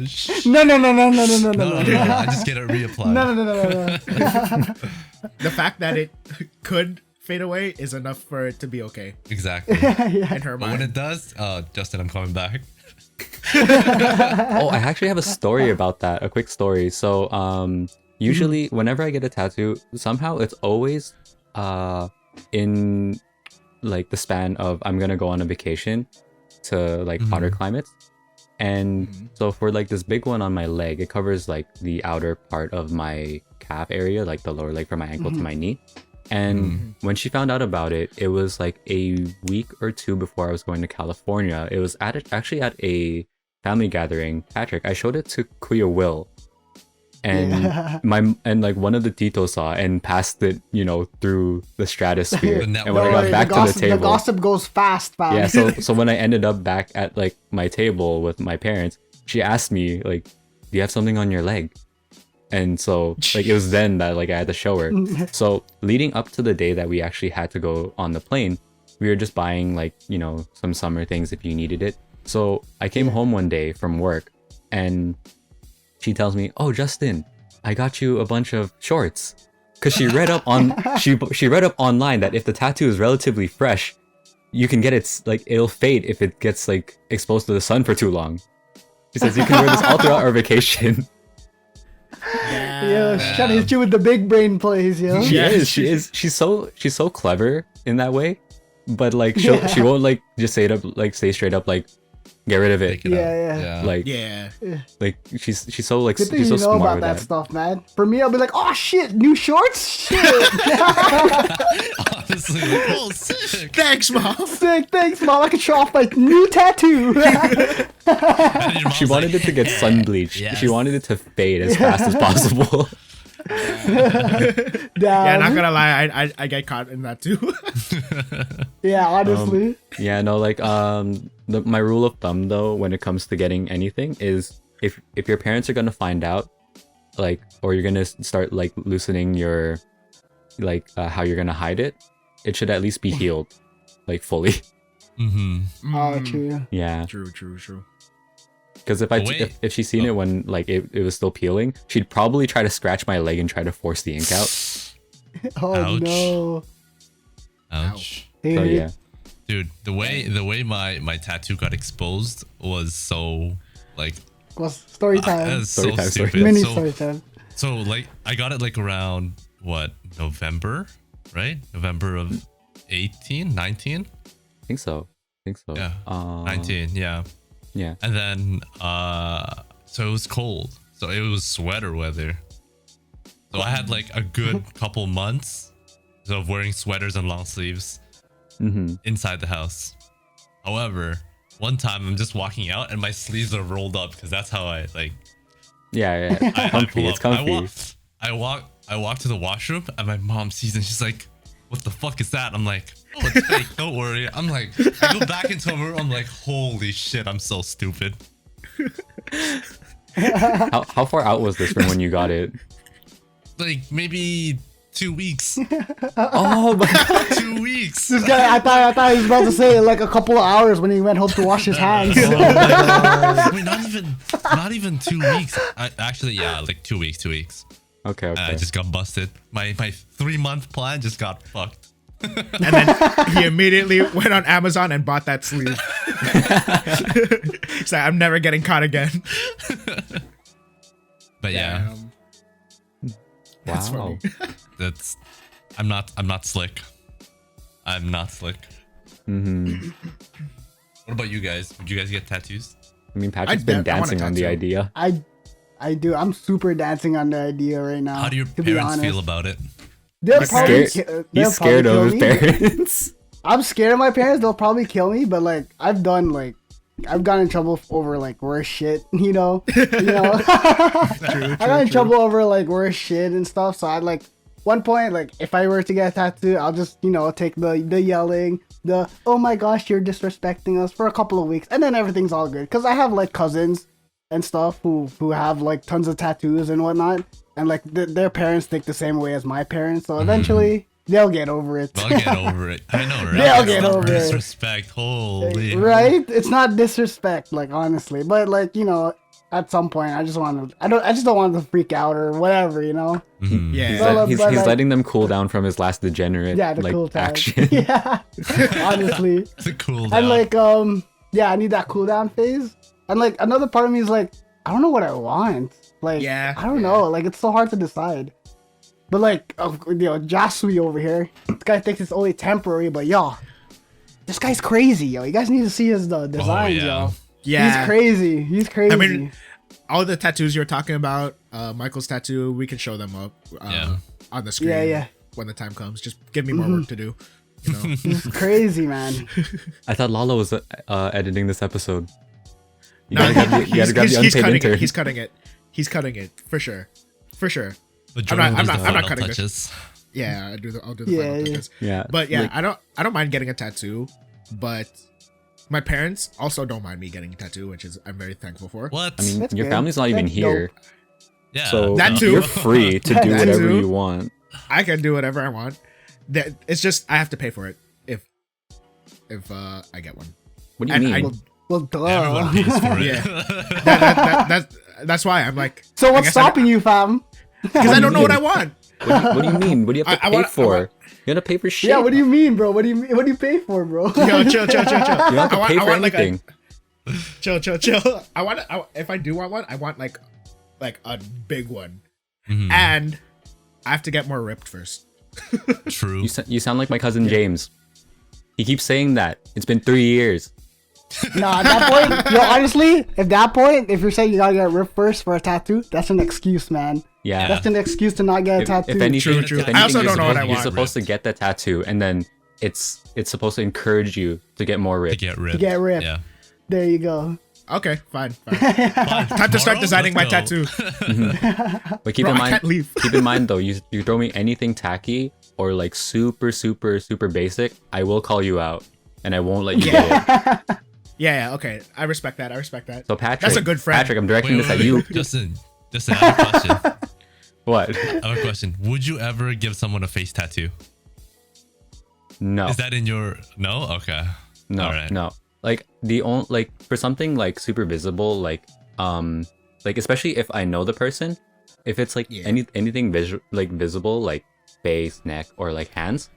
Shh. No. No. I just get it reapplied. No. The fact that it could fade away is enough for it to be okay Exactly. Yeah. in her But when mind. it does, Justin, I'm coming back. Oh, I actually have a story about that. A quick story. So, usually whenever I get a tattoo, somehow it's always in like the span of I'm gonna go on a vacation to like hotter climates. And so for like this big one on my leg, it covers like the outer part of my calf area, like the lower leg from my ankle to my knee. And when she found out about it, it was like a week or two before I was going to California. It was actually at a family gathering. Patrick, I showed it to Kuya Will, and like one of the titos saw and passed it, through the stratosphere. The And network. when I got Don't back to the table, gossip goes fast, fam. yeah. So when I ended up back at like my table with my parents, she asked me like, "Do you have something on your leg?" And so like it was then that like I had to show her. So leading up to the day that we actually had to go on the plane, we were just buying like, some summer things if you needed it. So I came home one day from work and she tells me, "Oh, Justin, I got you a bunch of shorts." Cause she read up on she read up online that if the tattoo is relatively fresh, you can get like it'll fade if it gets like exposed to the sun for too long. She says you can wear this all throughout our vacation. Yo, she's trying to hit you with the big brain plays, yo. She Yeah. is. She is. She's so clever in that way, but like she won't like just say straight up like get rid of it. Take it out. Yeah. Like Yeah. she's so like Good thing she's so you know smart about with that that. stuff, man. For me, I'll be like, oh shit, new shorts? Shit. Honestly, like, oh, sick. Thanks, mom. Sick, thanks, mom. I can show off my new tattoo. And your She mom's wanted like, it to get sun bleached. Yes. She wanted it to fade as fast as possible. Yeah, not gonna lie, I get caught in that too. Yeah, honestly. Yeah, no, like my rule of thumb though when it comes to getting anything is if your parents are gonna find out, like, or you're gonna start like loosening your like how you're gonna hide it, it should at least be healed, like fully. Oh, true. Yeah, True. because if she's seen it when like it was still peeling, she'd probably try to scratch my leg and try to force the ink out. Oh Ouch. no. Ouch. Hey, So yeah, Dude, the way my tattoo got exposed was so like What's story time? that's so Story time, story stupid. Mini so, story time. so like I got it like around what, November, right? November of 18, 19. I think so. Yeah, Um, 19. Yeah. Yeah. And then so it was cold. So it was sweater weather. So I had like a good couple months of wearing sweaters and long sleeves inside the house. However, one time I'm just walking out and my sleeves are rolled up because that's how I like. Yeah. Comfy. It's comfy. I walk to the washroom and my mom sees and she's like, "What the fuck is that?" I'm like, "Oh, it's fake. Don't worry." I'm like, I go back into her room. I'm like, "Holy shit, I'm so stupid." How far out was this from when you got it? Like maybe 2 weeks. Oh my god. 2 weeks. This guy, I thought he was about to say like a couple of hours when he went home to wash his hands. Oh my God. Wait, not even 2 weeks. Actually, yeah, like 2 weeks. 2 weeks. Okay. I just got busted. My 3-month plan just got fucked. And then he immediately went on Amazon and bought that sleeve. He's like, I'm never getting caught again. But yeah, That's Wow. funny. that's I'm not slick. I'm not slick. Mm-hmm. What about you guys? Would you guys get tattoos? I mean, Patrick's been I want a dancing on the tattoo. idea. I do. I'm super dancing on the idea right now. How do your to be parents honest. feel about it? They'll My probably parents- they'll He's scared probably of his kill me. parents. I'm scared of my parents. They'll probably kill me, but like I've gotten in trouble over like worse shit, you know. I got in trouble over like worse shit and stuff. So I like one point, like if I were to get a tattoo, I'll just take the yelling, the oh my gosh, you're disrespecting us for a couple of weeks, and then everything's all good. Cause I have like cousins and stuff who have like tons of tattoos and whatnot, and like their parents think the same way as my parents. So eventually they'll get over it. They'll get over it. I know, right? They'll It's get not over it. disrespect. Holy. Right? It's not disrespect, like honestly, but like at some point, I just don't want them to freak out or whatever, Mhm. Yeah. He's But, like- letting them cool down from his last degenerate Yeah, the like cool time. action. Yeah, honestly, It's a cool and down. like yeah, I need that cool down phase, and like another part of me is like, I don't know what I want. Like, Yeah, I don't know. Like, it's so hard to decide. But like, Jasuii over here, this guy thinks it's only temporary, but yo, this guy's crazy, yo. You guys need to see his designs, yeah. yo. Yeah. He's crazy. He's crazy. I mean, all the tattoos you're talking about, Michael's tattoo, we can show them up Yeah. on the screen Yeah. when the time comes. Just give me more work to do. He's crazy, man. I thought Lala was editing this episode. You No, gotta grab the he's unpaid cutting intern. it. He's cutting it. He's cutting it for sure. For sure. But I'm not- Jordan I'm does not- the I'm not final cutting this. touches. Yeah, I'll do the Yeah, final yeah. touches. Yeah, But yeah, like- I don't mind getting a tattoo, but my parents also don't mind me getting a tattoo, which is I'm very thankful for. What? I mean, That's your good. family's not even That's here, yeah. so That too. you're free to do That whatever too. you want. I can do whatever I want. It's just I have to pay for it if I get one. What do you And mean? I- Well, duh. Everyone pays for it. Yeah. That's why I'm like. So I what's guess stopping you, fam? Because I don't know what I want. What do you mean? What do you have to I pay want- I for? want- You have to pay for shit. Yeah, what do you mean, bro? What do you pay for, bro? Yo, chill. You don't have to I want- pay I for want, like, a- anything. Chill. If I do want one, I want like a big one, Mhm. and I have to get more ripped first. True. You sound like my cousin James. He keeps saying that. It's been 3 years. Nah, at that point, yo, honestly, if you're saying you gotta get ripped first for a tattoo, that's an excuse, man. Yeah. That's an excuse to not get a tattoo. If anything, True. if I also anything, don't know what I you're want. supposed to get the tattoo, and then it's supposed to encourage you to get more to ripped. get ripped. get ripped. Yeah. There you go. Okay, fine. Time to start Tomorrow? designing my Let's go. tattoo. But keep Bro, in I mind, can't leave. keep in mind though, you throw me anything tacky or like super basic, I will call you out, and I won't let you get it. Yeah. Okay, I respect that. So Patrick, That's a good friend. Patrick, I'm directing Wait, this wait, at you. wait. Justin, I have a question. What? I have a question. Would you ever give someone a face tattoo? No. Is that in your no? Okay. No, All right. no. Like the only like for something like super visible, like especially if I know the person, if it's like Yeah. anything visible, like face, neck, or like hands,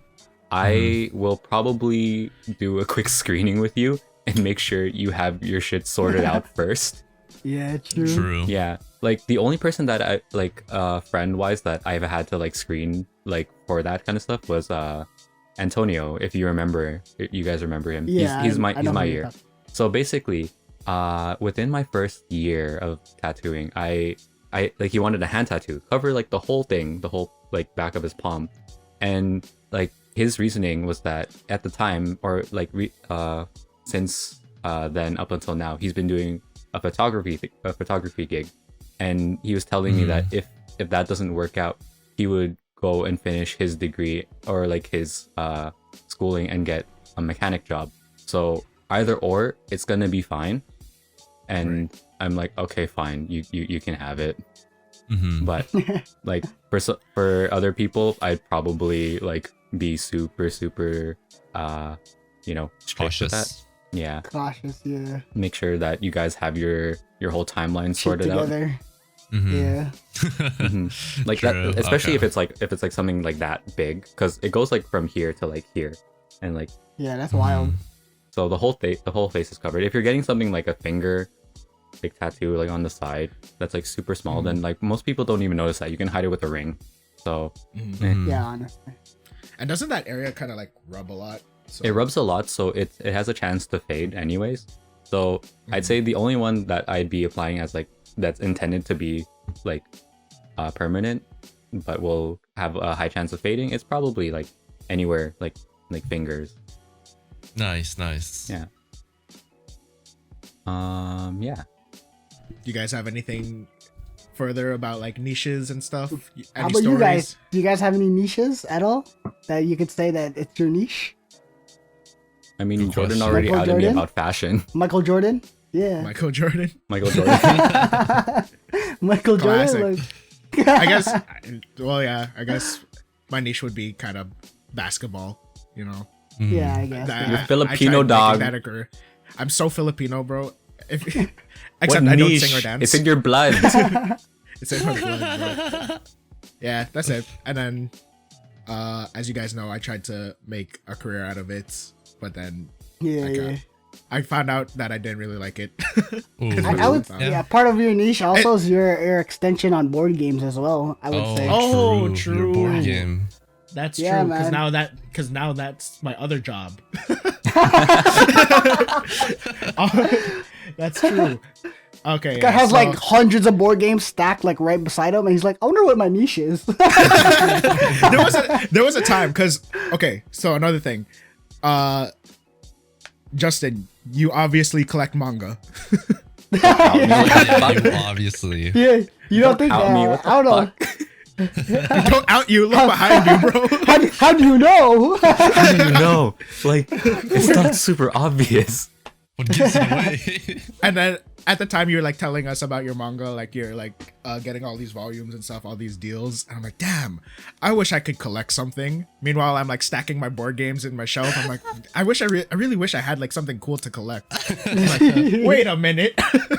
I Mm-hmm. will probably do a quick screening with you and make sure you have your shit sorted out first. Yeah, true. True. Yeah, like the only person that I like friend wise that I've had to like screen like for that kind of stuff was Antonio, if you remember, you guys remember him. Yeah, He's I know my who you're year. talking- So basically, within my first year of tattooing, I like he wanted a hand tattoo, cover like the whole thing, the whole like back of his palm, and like his reasoning was that at the time, or like since then up until now, he's been doing a photography gig, and he was telling me that if that doesn't work out, he would go and finish his degree or like his schooling and get a mechanic job. So either or, it's gonna be fine. And I'm like, okay, fine, you can have it. But like for other people, I'd probably like be super strict with Cautious. that. Yeah, Cautious, yeah. make sure that you guys have your whole timeline Shit sorted out. together. Mhm. Yeah. Like True, that, especially okay. if it's like something like that big, because it goes like from here to like here, and like Yeah, that's wild. so the whole face is covered. If you're getting something like a finger like tattoo like on the side that's like super small, then like most people don't even notice that. You can hide it with a ring. So Yeah, honestly. And doesn't that area kind of like rub a lot? So, it rubs a lot, so it has a chance to fade anyways. So I'd say the only one that I'd be applying as like that's intended to be like permanent but will have a high chance of fading, it's probably like anywhere like fingers. Nice. Yeah. Yeah. Do you guys have anything further about like niches and stuff? How about you guys? Do you guys have any niches at all that you could say that it's your niche? I mean, Good Jordan question. already Michael outed me Jordan? about fashion. Michael Jordan? Yeah. Michael Jordan? Michael Jordan. Michael Jordan? Classic. I guess. Well, yeah. I guess my niche would be kind of basketball. You know. Yeah, I guess. That- You're I Filipino tried making dog. that a career. I'm so Filipino, bro. If, What except I don't niche? sing or dance. It's in your blood. It's in my blood, bro. Yeah, that's it. And then, as you guys know, I tried to make a career out of it, but then Yeah, I, yeah. I found out that I didn't really like it. Ooh. I would, Yeah. yeah. Part of your niche also is your extension on board games as well. I would say. Oh, Your true. board game. That's Yeah, true. Because man. now that's my other job. That's true. Okay. Guy yeah, has so- like hundreds of board games stacked like right beside him, and he's like, "I wonder what my niche is." there was a time because okay, so another thing, Justin, you obviously collect manga. Out me, what the Yeah, fuck? you obviously. Yeah, you don't think Out that? me, what the I don't know. fuck? Don't out you. Look behind you, bro. How do you know? How do you know? Like, it's not super obvious. What gives it away? And then at the time you were like telling us about your manga, like you're like getting all these volumes and stuff, all these deals. And I'm like, damn, I wish I could collect something. Meanwhile, I'm like stacking my board games in my shelf. I'm like, I really wish I had like something cool to collect. I'm like, wait a minute.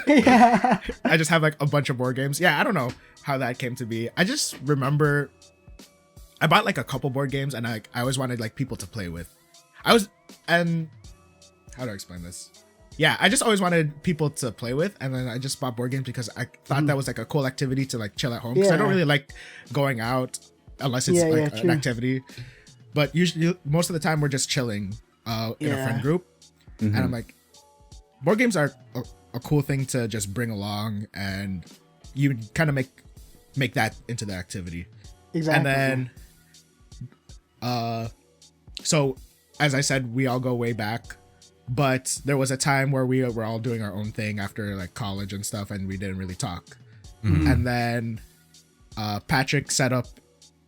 Yeah. I just have like a bunch of board games. Yeah, I don't know how that came to be. I just remember I bought like a couple board games and I always wanted like people to play with. And how do I explain this? Yeah, I just always wanted people to play with, and then I just bought board games because I thought that was like a cool activity to like chill at home. Because I don't Yeah. really like going out unless it's Yeah, like yeah, an true. activity. But usually, most of the time, we're just chilling in a Yeah. friend group, and I'm like, board games are a cool thing to just bring along, and you kind of make that into the activity. Exactly. And then, so as I said, we all go way back, but there was a time where we were all doing our own thing after like college and stuff, and we didn't really talk. And then Patrick set up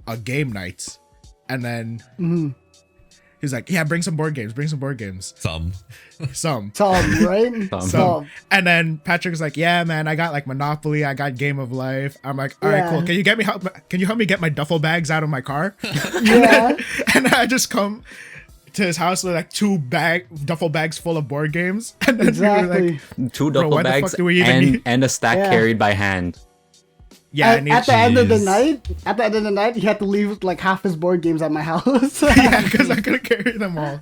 a game night, and then he's like, "Yeah, bring some board games. Some." Tom, right? So, and then Patrick was like, "Yeah, man, I got like Monopoly, I got Game of Life." I'm like, "All right, Yeah. cool. Can you help me get my duffel bags out of my car?" Yeah. And I just come to his house with like duffel bags full of board games, and then we were Exactly. like, Two Bro, duffel why the fuck bags do we even need- and a stack Yeah. carried by hand. "Yeah, I At, need at the end of the Jeez. night, he had to leave like half his board games at my house. yeah, because I couldn't carry them all.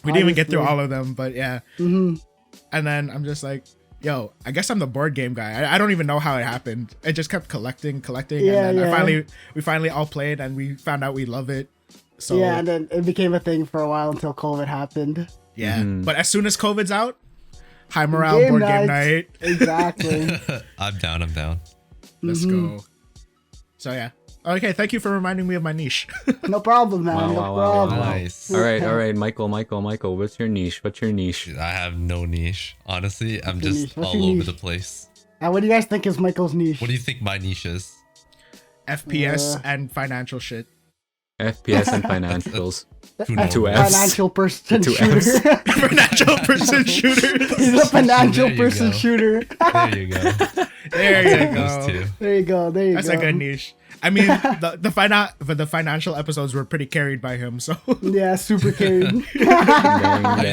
We didn't even get through Honestly. all of them, but yeah." And then I'm just like, "Yo, I guess I'm the board game guy." I don't even know how it happened. It just kept collecting, Yeah, and then yeah. we finally all played, and we found out we love it. So yeah, and then it became a thing for a while until COVID happened. yeah. Mhm. But as soon as COVID's out, high morale Game board game nights. night. Exactly. I'm down. I'm down. Let's go. So yeah. Okay, thank you for reminding me of my niche. No problem, man. Wow, no wow, wow, problem. wow. Nice. All right, Michael, what's your niche? What's your niche? I have no niche. Honestly, I'm What's your just niche? What's all your over niche? the place. And what do you guys think is Michael's niche? What do you think my niche is? FPS and financial shit. FPS and financials. Two Fs. Financial person Two shooter. Financial person shooter. He's a financial There you person go. shooter. There you go. There you Those go. two. There you go. There you That's go. a good niche. I mean, the financial episodes were pretty carried by him, so Yeah, super carried. I mean,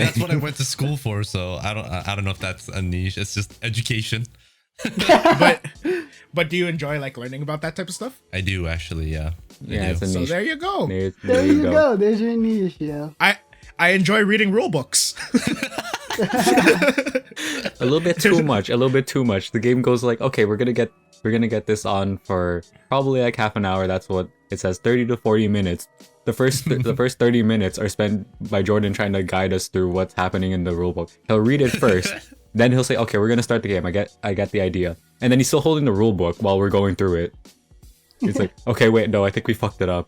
that's what I went to school for, so I don't know if that's a niche. It's just education. but do you enjoy like learning about that type of stuff? I do actually, yeah. Yeah, it's a So niche. there you go. There you go. There's your niche, yeah. I enjoy reading rule books. A little bit too much. The game goes like, okay, we're gonna get this on for probably like half an hour. That's what it says, 30 to 40 minutes. The first 30 minutes are spent by Jordan trying to guide us through what's happening in the rulebook. He'll read it first, then he'll say, okay, we're gonna start the game. I get the idea, and then he's still holding the rulebook while we're going through it. He's like, okay, wait, no, I think we fucked it up.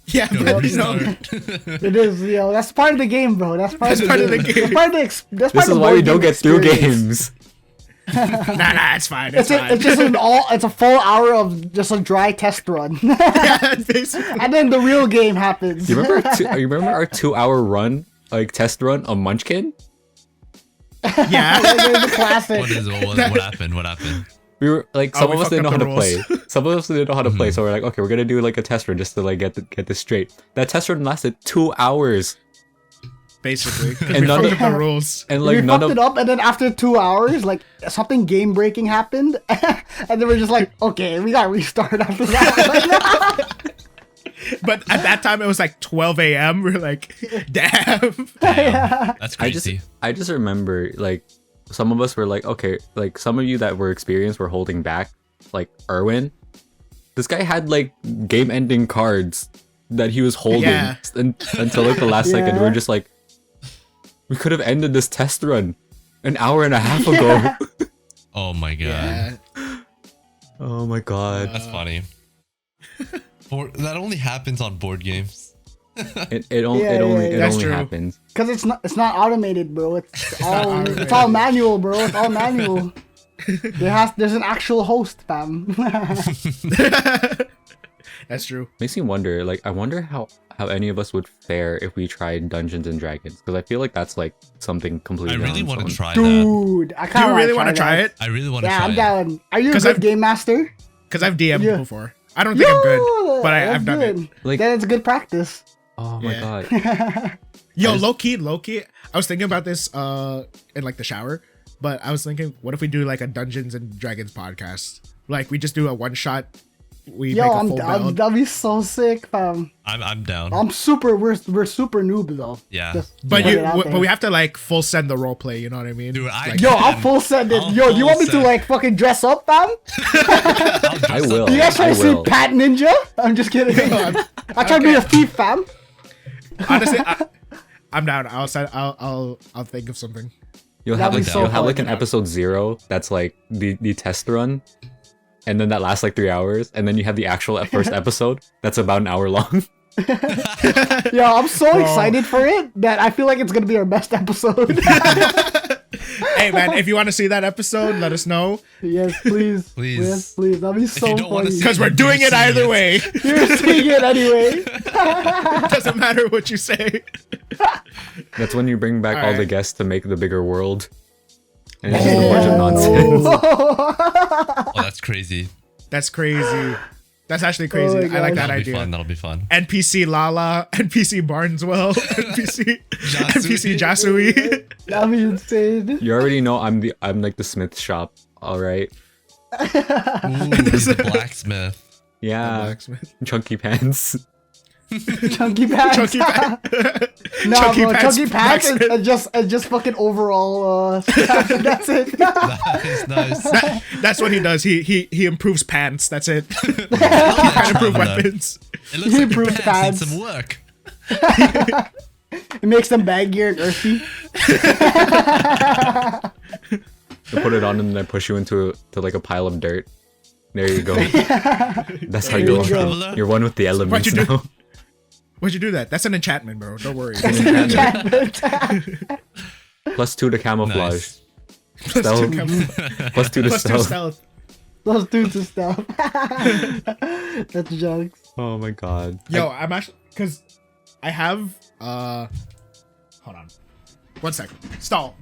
Yeah, Go you know, restart. It is, that's part of the game, bro. That's part of the game. That's part of the that's part This of is the why board we don't game get through experience. games. nah, it's fine. It's fine. It's just it's a full hour of just a dry test run. Yeah, basically. And then the real game happens. You remember our 2-hour run, like test run of Munchkin? Yeah. It's a classic. What happened? What happened? We were like, Oh, some we of us fucked didn't know up how the to play. rules. Some of us didn't know how to play, so we're like, okay, we're gonna do like a test run just to like get this straight. That test run lasted 2 hours, Basically, because And we none fucked of- up the rules. and We like none fucked of it up, and then after 2 hours, like something game breaking happened, and then we're just like, okay, we gotta restart after that. But at that time, it was like 12 a.m. We're like, damn. Damn, that's I just crazy. I just remember like some of us were like, okay, like some of you that were experienced were holding back, like Erwin. This guy had like game-ending cards that he was holding Yeah. until like the last second. Yeah. We're just like, we could have ended this test run an hour and a half ago. Oh my god, Yeah. Oh my god. that's funny. That only happens on board games. It only That's true. happens. Because it's not automated, bro. It's all automated. manual, bro. It's all manual. There's an actual host, fam. That's true. Makes me wonder, like, I wonder how any of us would fare if we tried Dungeons and Dragons, because I feel like that's like something completely. I really on want its to own. try that. Dude, I Do kind you of really want to try that. it? I really want to Yeah, try I'm it. down. Are you a 'Cause good I've- game master? Because I've DM'd Yeah. before. I don't think I'm good, but that's I've done good. it. Like- Then it's good practice. Oh my Yeah. god. Yo, low key. I was thinking about this in like the shower, but I was thinking, what if we do like a Dungeons and Dragons podcast? Like we just do a one shot. We Yo, make a I'm full down. build. That'd be so sick, fam. I'm down. We're super noob though. Yeah. Just But put you, it out but there. we have to like full send the role play. You know what I mean? Dude, I- Like, Yo, I'll full send it. I'll Yo, you want me full to send. like fucking dress up, fam? I will. You guys trying I to see will. Pat Ninja? I'm just kidding. I tried to be a thief, fam. honestly, I'm down. I'll think of something. You'll have That'd like be so an fun. episode 0 that's like the test run, and then that lasts like 3 hours, and then you have the actual first episode that's about an hour long. Yo, I'm so excited for it that I feel like it's gonna be our best episode. Hey man, if you want to see that episode, let us know. Yes, please. Please. Yes, please. That'd be so you don't wanna funny. see Because we're You're doing it seeing either it. way. You're seeing it anyway. Doesn't matter what you say. That's when you bring back all the Alright. guests to make the bigger world, and it's just a bunch of nonsense. Oh, that's crazy. That's crazy. That's actually crazy. Oh my I like gosh. that That'll be idea. fun. That'll be fun. NPC Lala, NPC Barneswell, NPC Jasuii. That'd be insane. You already know I'm like the smith shop. All right. Ooh, he's the blacksmith. Yeah. Blacksmith. Chunky pants. Chunky pants. Chunky Pat. No, Chunky bro, pants chunky pants blacksmith. and just fucking overall. That's it. Nice. That's what he does. He improves pants. That's it. He can't improve that. weapons. It looks He like your improved pants need pads. some work. It makes them baggier and earthy. I put it on and then I push you into like a pile of dirt. There you go. That's how you you're go. one. You're one with the elements you do? now. Why'd you do that? That's an enchantment, bro. Don't worry. Plus 2 to camouflage. Plus Stealth. 2 Plus 2 to plus 2 stealth. stealth. Those dudes and stuff. That's jokes. Oh my god. Yo, I'm actually because I have hold on. 1 second. Stall.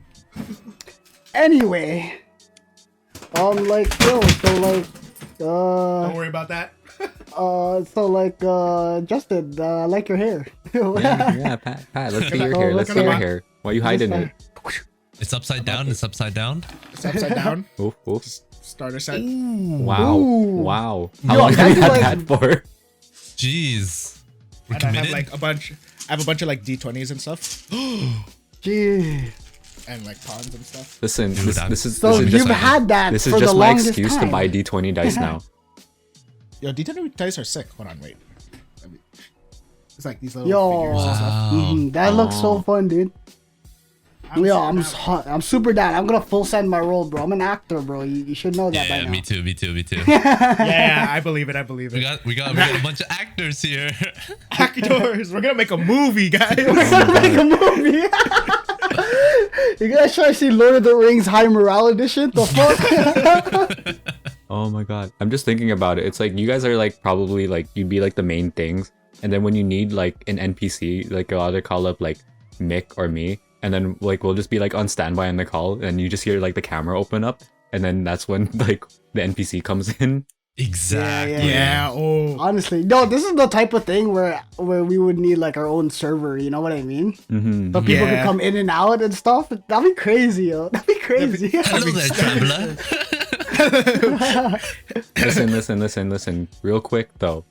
Anyway, like yo, so like Don't worry about that. so like Justin, I like your hair. Yeah, Pat, let's see your Oh, hair. look Let's at see your my- hair. Why are you hiding it? It's upside down. It's upside down. It's upside down. Oof, oof. Starter set. Wow. Ooh. Wow. How Yo, long have you that's had like- that for? Jeez. We're And I have committed. like a bunch. I have a bunch of like D20s and stuff, Gee. and like pawns and stuff. Listen, Dude, this is So this is you've just had that this is for just the my longest excuse time. to buy D20 dice now. Yo, D20 dice are sick. Hold on, wait. Let me- It's like these little Yo. figures and stuff. Wow. That looks so Oh. fun, dude. I'm Yo, super down. I'm super down. I'm gonna full send my role, bro. I'm an actor, bro. You should know that by Yeah, now. me too. Me too. Me too. Yeah, I believe it. I believe We it. got a bunch of actors here. Actors. We're gonna make a movie, guys. Like a movie. You guys try to see Lord of the Rings High Morale Edition? The fuck? Oh my god. I'm just thinking about it. It's like you guys are like probably like you'd be like the main things. And then when you need like an NPC, like you'll either call up like Mick or me. And then like we'll just be like on standby on the call and you just hear like the camera open up. And then that's when like the NPC comes in. Exactly. Yeah. Oh. Honestly, no. This is the type of thing where we would need like our own server. You know what I mean? Mm-hmm. So people Yeah. could come in and out and stuff. That'd be crazy, yo. That'd be crazy. Hello there, traveler. Listen. Real quick though.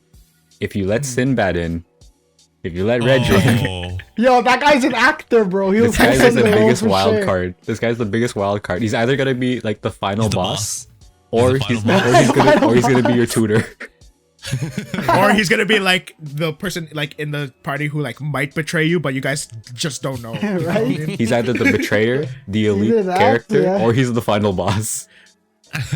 If you let Sinbad in, if you let Reg in, Oh. Yo, that guy's an actor, bro. He'll this guy take is the some role biggest for wild sure. card. This guy's the biggest wild card. He's either gonna be like the final He's the boss, He's or the he's final or he's gonna be your tutor. Or he's gonna be like the person like in the party who like might betray you, but you guys just don't know. You know what I Right? mean? He's either the betrayer, the elite Either that, character, yeah. or he's the final boss.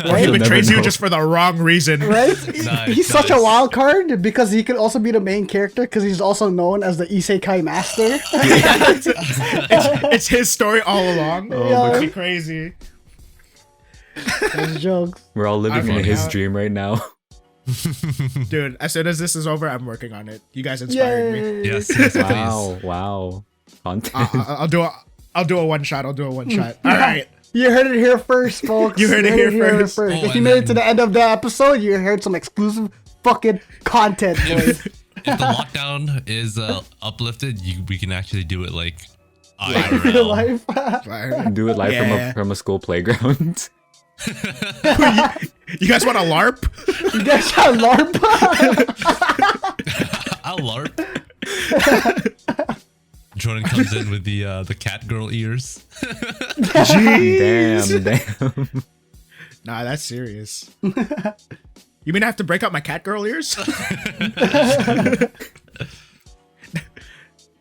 Or he You'll never betrays you know. just for the wrong reason. Right? Nice, He's such a nice. wild card because he could also be the main character because he's also known as the Isekai master. It's his story all along. Oh Yeah. That'd be crazy. Those jokes. We're all living in Okay. his dream right now. Dude, as soon as this is over, I'm working on it. You guys inspired me. Yay. Yes, yes, please. Wow. Content. I'll do a one shot. All right. You heard it here first, folks. You heard it here first. Oh, If you and made it to then- the end of the episode, you heard some exclusive fucking content, boys. If the lockdown is uplifted, we can actually do it like Real IRL. life. Do it live Yeah. from a school playground. You guys want a LARP? You guys got LARP? I'll LARP. Jordan comes in with the cat girl ears. Jeez. Damn. Nah, that's serious. You mean I have to break out my cat girl ears?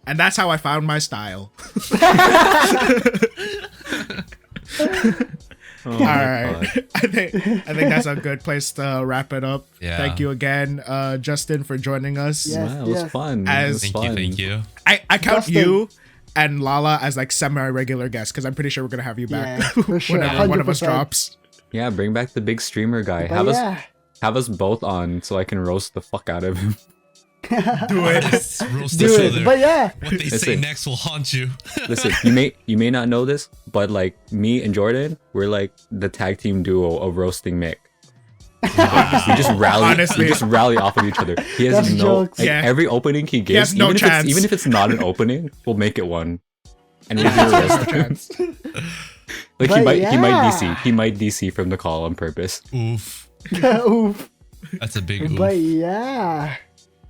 And that's how I found my style. Oh All my right. God. I think that's a good place to wrap it up. Yeah. Thank you again, Justin, for joining us. Yeah. Wow, it was yes. fun. As- It was fun. Thank you. I count Justin. you and Lala as like semi-regular guests because I'm pretty sure we're gonna have you back Yeah, for sure, whenever one of us 100%. drops. Yeah, bring back the big streamer guy. But yeah. Have us both on so I can roast the fuck out of him. Do it. Roast Do each it. other. But yeah. What they say Listen. next will haunt you. Listen, you may not know this, but like me and Jordan, we're like the tag team duo of roasting Mick. We just rally. Honestly. We just rally off of each other. He has That's no. jokes. Like, Yeah. every opening he gives, has no chance. even if it's not an opening, we'll make it one, and we'll do the No rest. chance. Like But he might yeah. DC. He might DC from the call on purpose. Oof. Oof. That's a big oof. But yeah.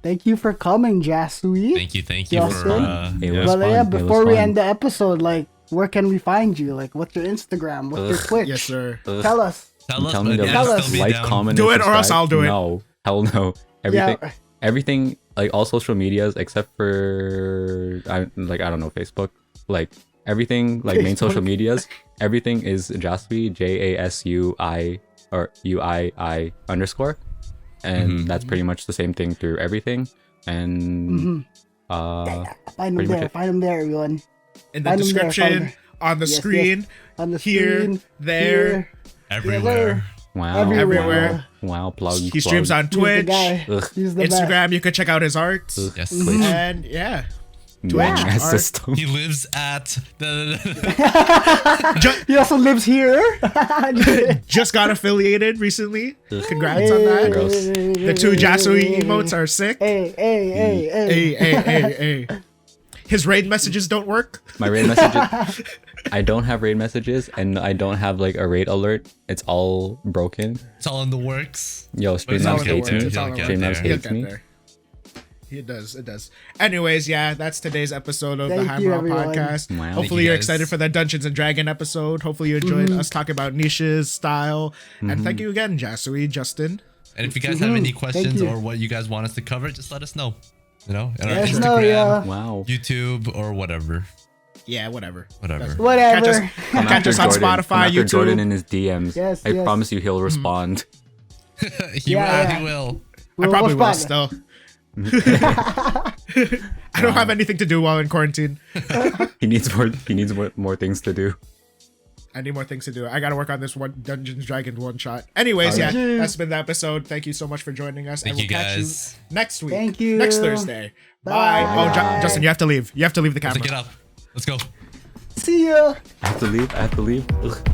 Thank you for coming, Jasuii. Thank you Justin? for It yeah. was But fun. yeah, It was before we fun. end the episode, like, where can we find you? Like, what's your Instagram? What's your Ugh. Twitch? Yes, sir. Tell us. Tell us, Tell me but to yeah, Tell still us. be like, down. comment, Do and it or else subscribe. I'll do it. No, hell no. Everything, Yeah. everything like all social medias except for I don't know, Facebook. Like everything, like main social Facebook. medias, everything is Jasuii, Jasui or UII underscore, and that's pretty much the same thing through everything. And Find pretty them much there. it. Find them there, everyone. In the Find 'em there, description, find 'em. on the Yes, screen, yes. On the here, screen, there, here, Everywhere. wow, Everywhere. wow, plug. he streams on plug. He's the Twitch, guy. Ugh. He's the Instagram. You could check out his art. Yes. Twitch. And yeah, Twitch art. system. He lives at the. best. He also lives here. just got affiliated recently. Congrats on that. Gross. The 2 Jasuii emotes are sick. Hey, hey, hey, hey. Hey. His raid messages don't work. My raid messages. I don't have raid messages, and I don't have like a raid alert. It's all broken. It's all in the works. Yo, But it's all Streamlabs in the hates works. me. It's all in the He'll works. get Streamlabs there. He'll hates get me. there. It does. Anyways, yeah, that's today's episode of the Thank you, Hammer everyone. Podcast. Wow. Thank Hopefully you you're guys. excited for that Dungeons and Dragon episode. Hopefully you enjoyed us talking about niches, style, and thank you again, Jasuii, Justin. And if you guys have any Thank questions you. or what you guys want us to cover, just let us know. You know, on our Yes, Instagram, no, yeah. Wow. YouTube, or whatever. Yeah, whatever. Whatever. Catch Whatever. us, Come catch after us on Jordan. Come Spotify, after Jordan YouTube. in his DMs. Yes, I yes. promise you he'll respond. He will. I probably will respond. still. I don't have anything to do while in quarantine. He needs more things to do. I need more things to do. I gotta work on this one Dungeons Dragons one shot. Anyways, yeah, Alright. that's been the episode. Thank you so much for joining us. Thank and we'll you, catch guys. you next week. Thank you. Next Thursday. Bye. Bye. Oh, Justin, you have to leave. You have to leave the So camera. get up. Let's go. See ya. I have to leave. Ugh.